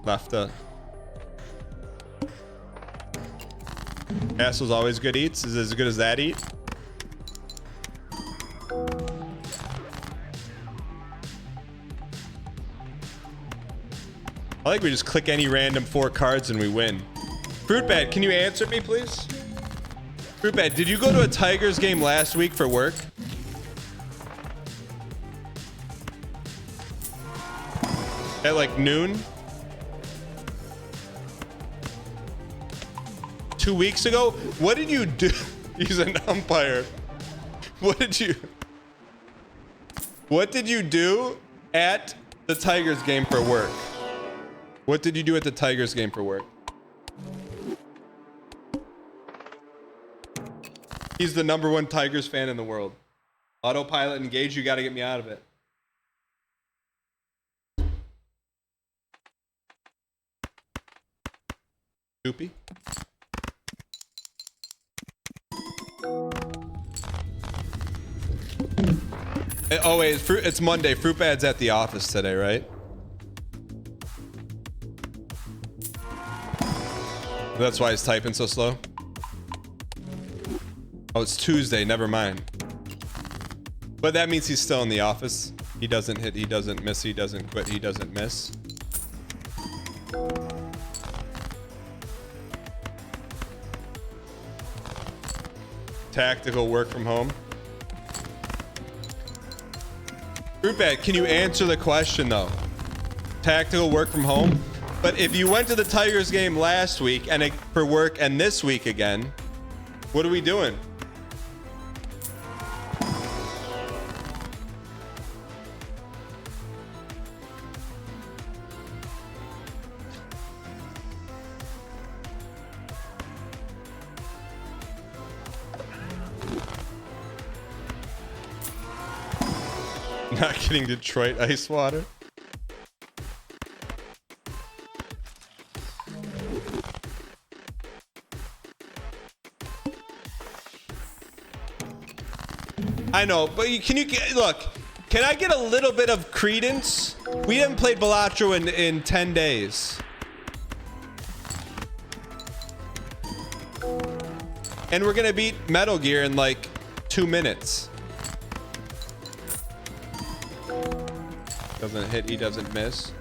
Lefta. Castle's always good eats. Is it as good as that eat? I like we just click any random 4 cards and we win. Fruit Bad, can you answer me, please? Fruit Bad, did you go to a Tigers game last week for work? At like noon? 2 weeks ago? What did you do? He's an umpire. What did you do at the Tigers game for work? What did you do at the Tigers game for work? He's the #1 Tigers fan in the world. Autopilot engaged, you got to get me out of it. Doopy. Oh wait, it's Monday. Fruit Bad's at the office today, right? That's why he's typing so slow. Oh, it's Tuesday. Never mind. But that means he's still in the office. He doesn't hit. He doesn't miss. He doesn't quit. He doesn't miss. Tactical work from home. Fruit Bad, can you answer the question though? Tactical work from home? But if you went to the Tigers game last week and for work and this week again, what are we doing? Not getting Detroit ice water. I know, but can you look? Can I get a little bit of credence? We haven't played Balatro in 10 days. And we're gonna beat Metal Gear in like 2 minutes. Doesn't hit, he doesn't miss.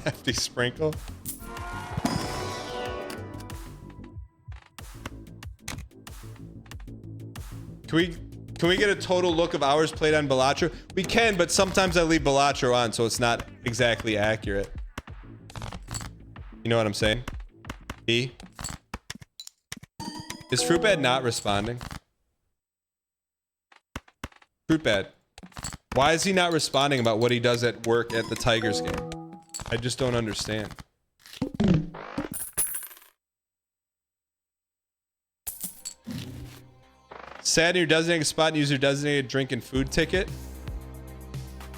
Hefty sprinkle. Can we get a total look of hours played on Balatro? We can, but sometimes I leave Balatro on, so it's not exactly accurate. You know what I'm saying? E? Is Fruit Bad not responding? Fruit Bad. Why is he not responding about what he does at work at the Tigers game? I just don't understand. Sad in your designated spot and use your designated drink and food ticket.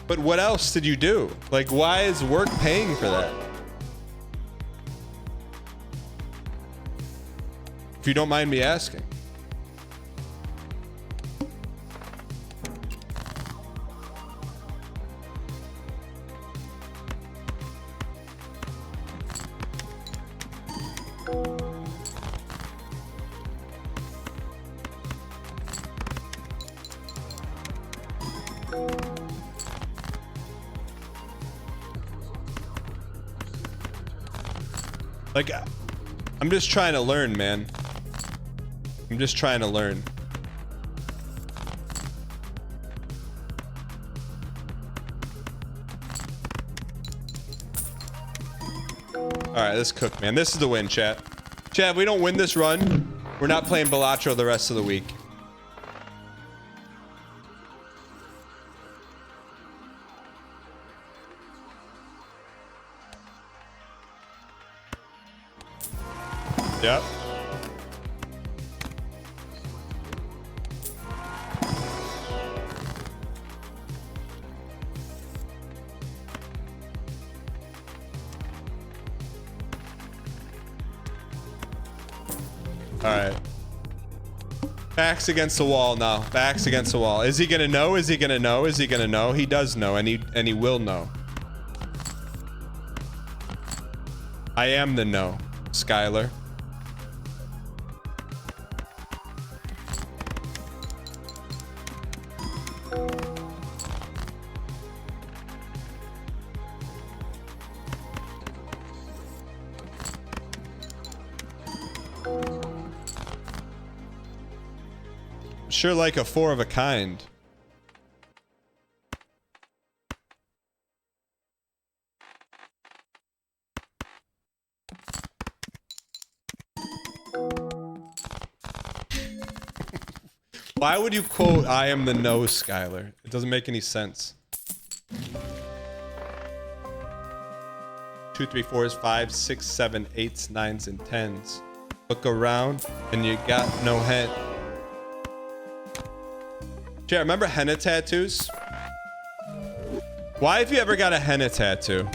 But what else did you do? Like, why is work paying for that? If you don't mind me asking. Like, I'm just trying to learn, man. I'm just trying to learn. All right, let's cook, man. This is the win, chat. Chat, if we don't win this run, we're not playing Balatro the rest of the week. Yep. All right. Backs against the wall now. Backs against the wall. Is he gonna know? Is he gonna know? Is he gonna know? He does know, and he will know. I am the no, Skylar. Sure, like a 4 of a kind. Why would you quote "I am the no," Skylar? It doesn't make any sense. 2, 3, 4s, 5s, 6s, 7s, 8s, 9s, and 10s. Look around, and you got no head. Jay, remember henna tattoos? Why have you ever got a henna tattoo?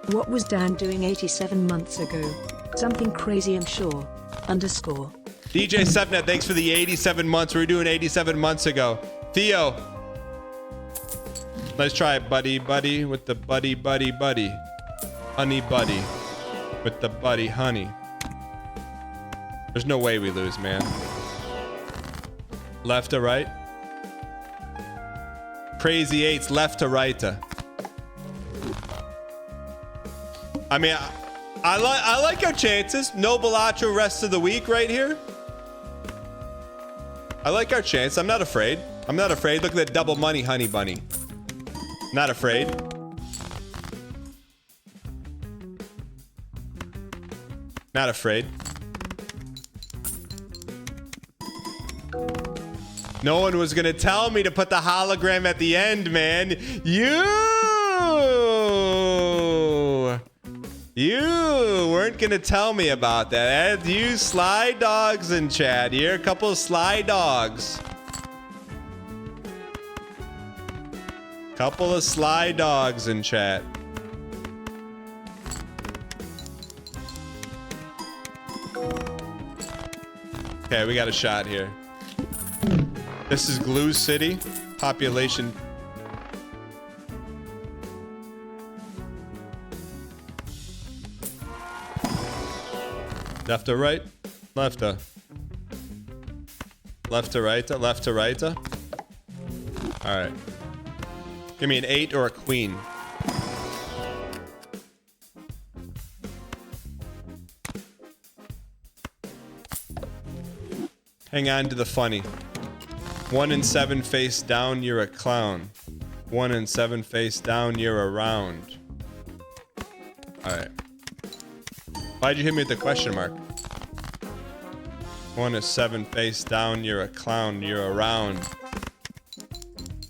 What was Dan doing 87 months ago? Something crazy, I'm sure. Underscore. DJ Sept, thanks for the 87 months. We were doing 87 months ago. Theo. Let's try it, buddy, buddy, with the buddy, buddy, buddy. Honey, buddy, with the buddy, honey. There's no way we lose, man. Left to right. Crazy eights, left to right. I mean, I like our chances. No Balatro rest of the week right here. I like our chance. I'm not afraid. I'm not afraid. Look at that double money, honey bunny. Not afraid. Not afraid. No one was gonna tell me to put the hologram at the end, man. You weren't gonna tell me about that. You sly dogs in chat. You're a couple of sly dogs. Couple of sly dogs in chat. Okay, we got a shot here. This is Glue City. Population. Left to right. Left to. Left to right. Left to right. All right. Give me an 8 or a queen. Hang on to the funny. 1 in 7 face down, you're a clown. 1 in 7 face down, you're around. Alright. Why'd you hit me with the question mark? 1 in 7 face down, you're a clown, you're around.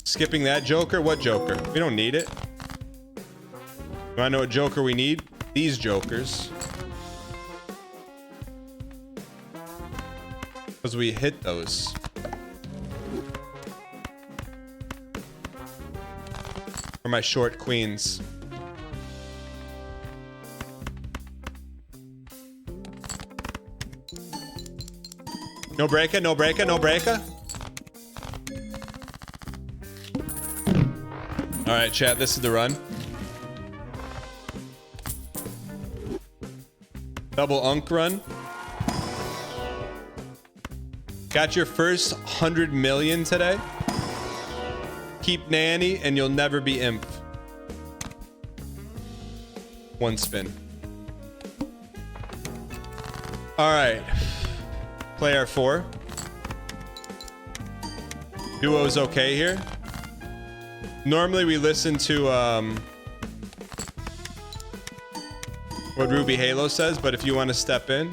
Skipping that joker? What joker? We don't need it. You wanna know what joker we need? These jokers. Because we hit those. For my short queens. No breaker, no breaker, no breaker. All right, chat, this is the run. Double unk run. Got your first 100 million today. Keep nanny and you'll never be imp. One spin. All right. Play our 4. Duo's okay here. Normally we listen to what Ruby Halo says, but if you want to step in,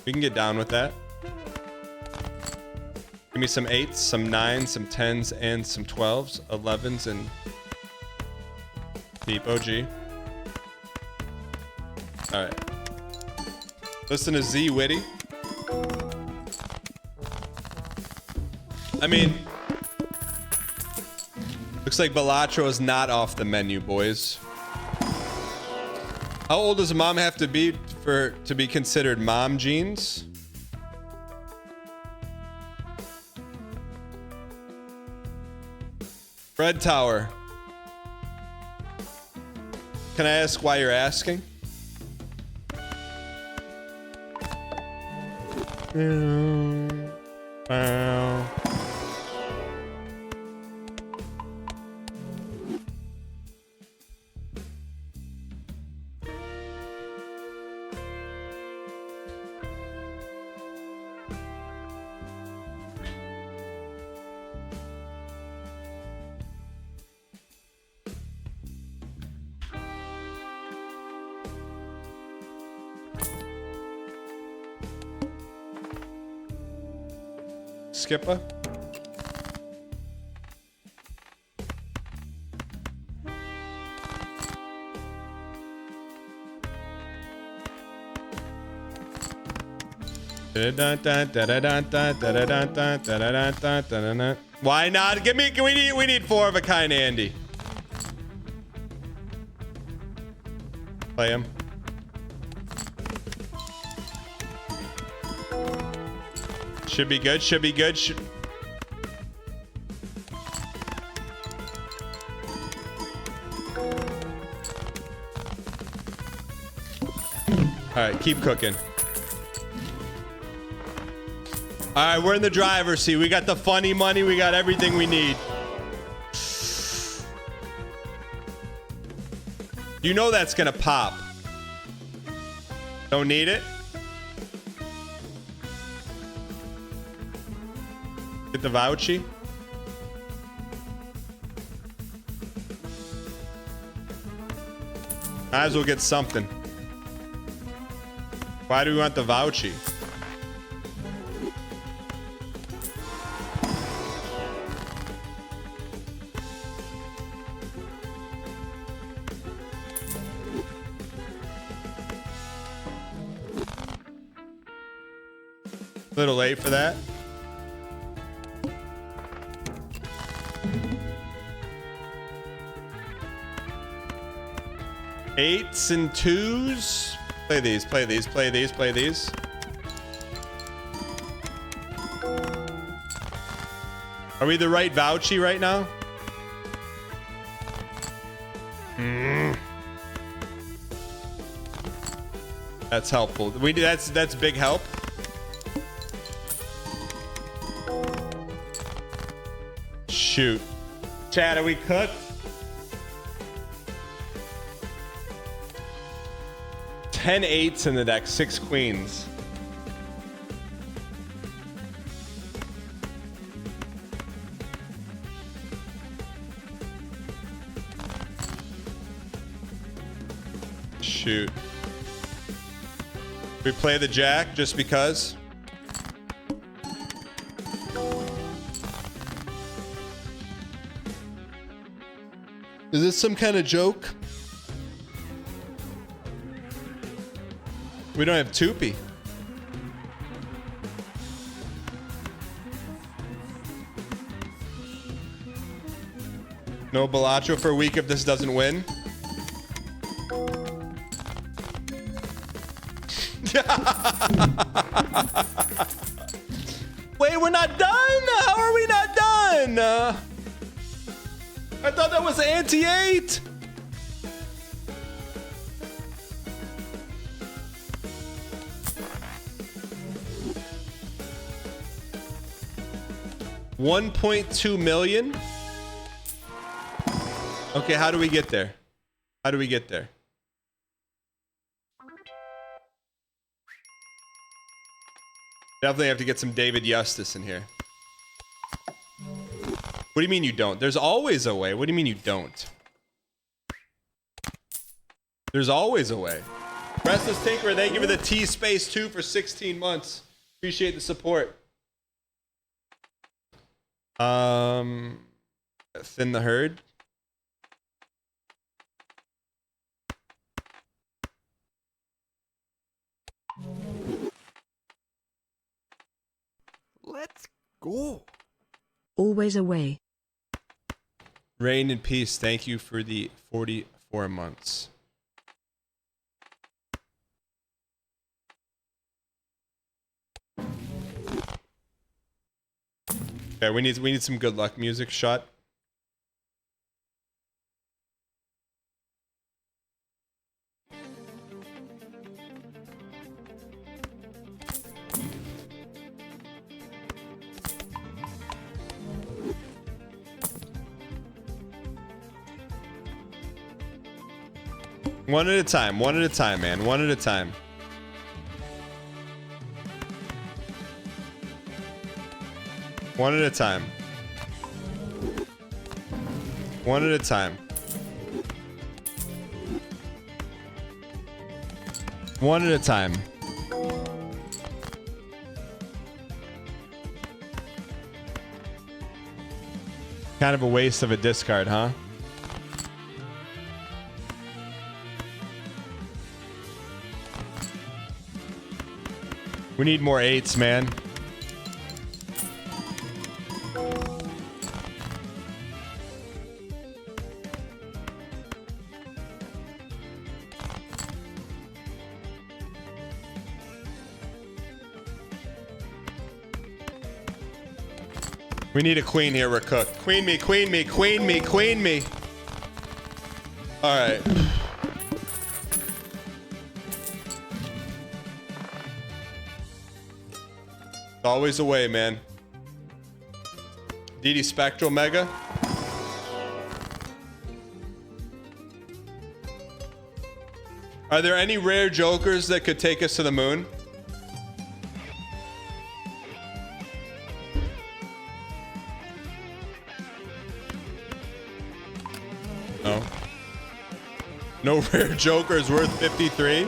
we can get down with that. Give me some 8s, some 9s, some 10s, and some 12s, 11s, and deep OG. All right. Listen to Z Witty. I mean, looks like Balatro is not off the menu, boys. How old does a mom have to be to be considered mom jeans? Red Tower. Can I ask why you're asking? Skipper. Why not? Give me. We need 4 of a kind, Andy. Play him. Should be good. Should be good. All right, keep cooking. All right, we're in the driver's seat. We got the funny money. We got everything we need. You know that's gonna pop. Don't need it. Get the vouchy. Might as well get something. Why do we want the vouchy? A little late for that. Eights and 2s. Play these, play these, play these, play these. Are we the right vouchy right now? That's helpful. That's big help. Shoot. Chad, are we cooked? 10 8s in the deck, 6 queens. Shoot. We play the jack just because. Is this some kind of joke? We don't have Tupi. No Balatro for a week if this doesn't win. Wait, we're not done? How are we not done? I thought that was anti-8. 1.2 million. Okay, how do we get there? How do we get there? Definitely have to get some David Justice in here. What do you mean you don't? There's always a way. What do you mean you don't? There's always a way. Restless Tinkerer, thank you for the T Space 2 for 16 months. Appreciate the support. Thin the herd. Let's go. Always away. Reign in peace. Thank you for the 44 months. Okay, we need some good luck music. Shot. One at a time, man. One at a time. One at a time. One at a time. One at a time. Kind of a waste of a discard, huh? We need more 8s, man. We need a queen here, we're cooked. Queen me, queen me, queen me, queen me. All right. Always a way, man. DD Spectral Mega. Are there any rare jokers that could take us to the moon? No. No rare jokers worth 53?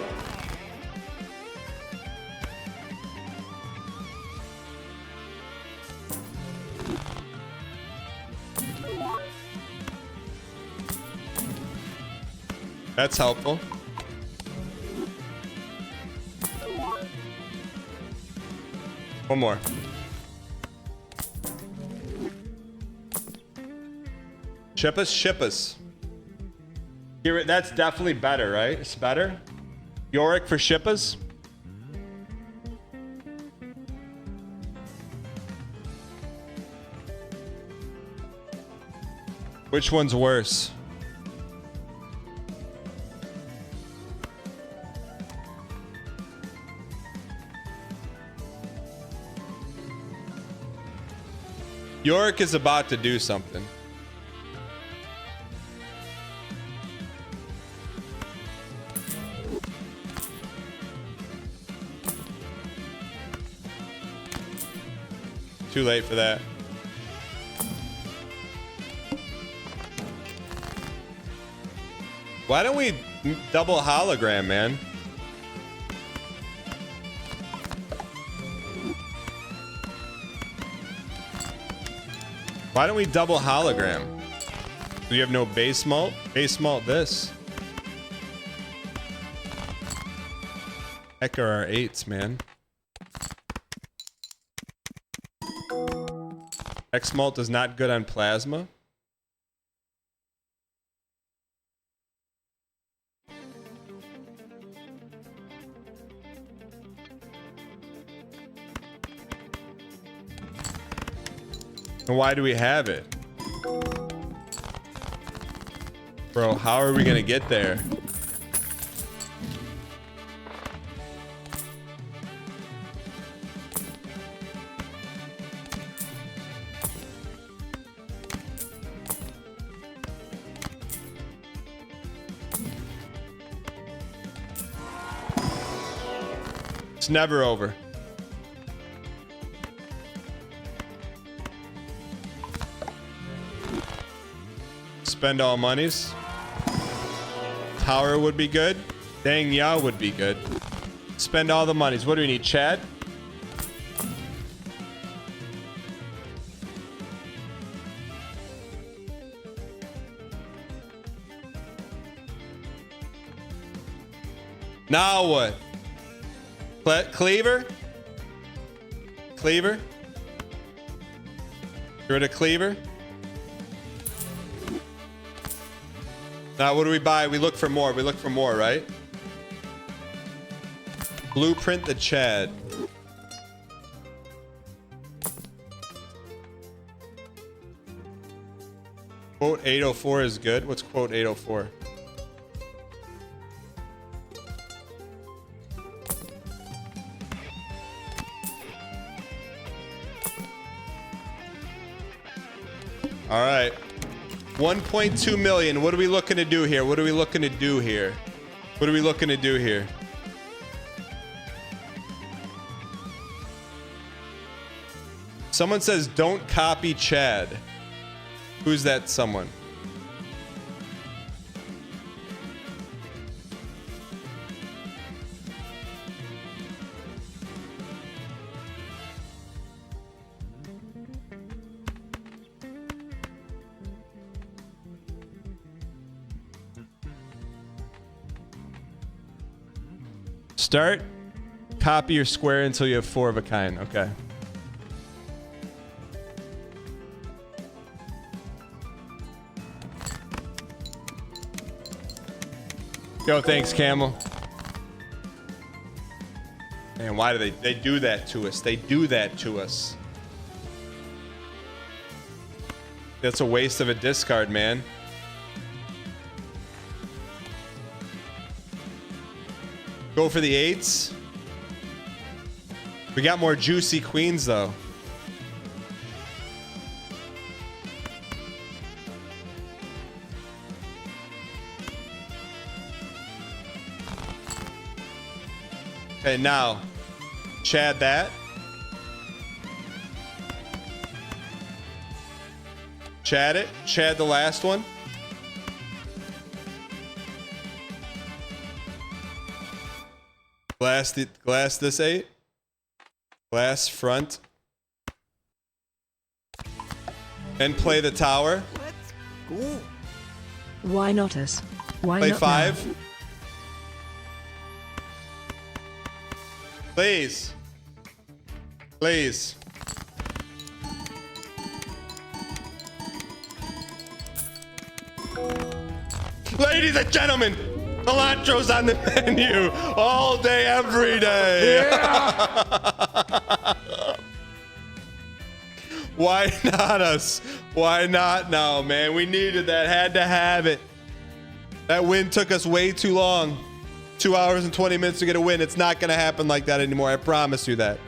That's helpful. One more. Ship us, ship us. Here, that's definitely better, right? It's better. Yorick for ship us. Which one's worse? Yorick is about to do something. Too late for that. Why don't we double hologram, man? Why don't we double hologram? Do you have no base malt? Base malt this. Heck are our 8s, man. X malt is not good on plasma. And why do we have it? Bro, how are we gonna get there? It's never over. Spend all monies. Tower would be good. Dang Yao would be good. Spend all the monies. What do we need, Chad? Now what? Cleaver? Cleaver? Get rid of Cleaver? Now what do we buy? We look for more. We look for more, right? Blueprint the Chad. Quote 804 is good. What's quote 804? All right. 1.2 million. What are we looking to do here? What are we looking to do here? What are we looking to do here? Someone says don't copy Chad. Who's that someone? Start, copy your square until you have 4 of a kind. Okay. Yo, thanks, Camel. Man, why do they do that to us? They do that to us. That's a waste of a discard, man. Go for the 8s. We got more juicy queens, though. Okay, now, Chad that. Chad it. Chad the last one. Glass this 8. Glass front. And play the tower. Why not us? Why Play not 5. now? Please. Please. Ladies and gentlemen, cilantro's on the menu all day, every day. Yeah. Why not us? Why not now, man? We needed that. Had to have it. That win took us way too long. 2 hours and 20 minutes to get a win. It's not going to happen like that anymore. I promise you that.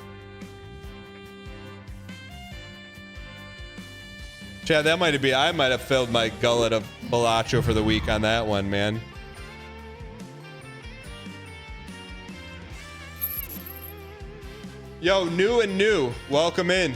Chad, that might be. I might have filled my gullet of Balacho for the week on that one, man. Yo, new and new. Welcome in.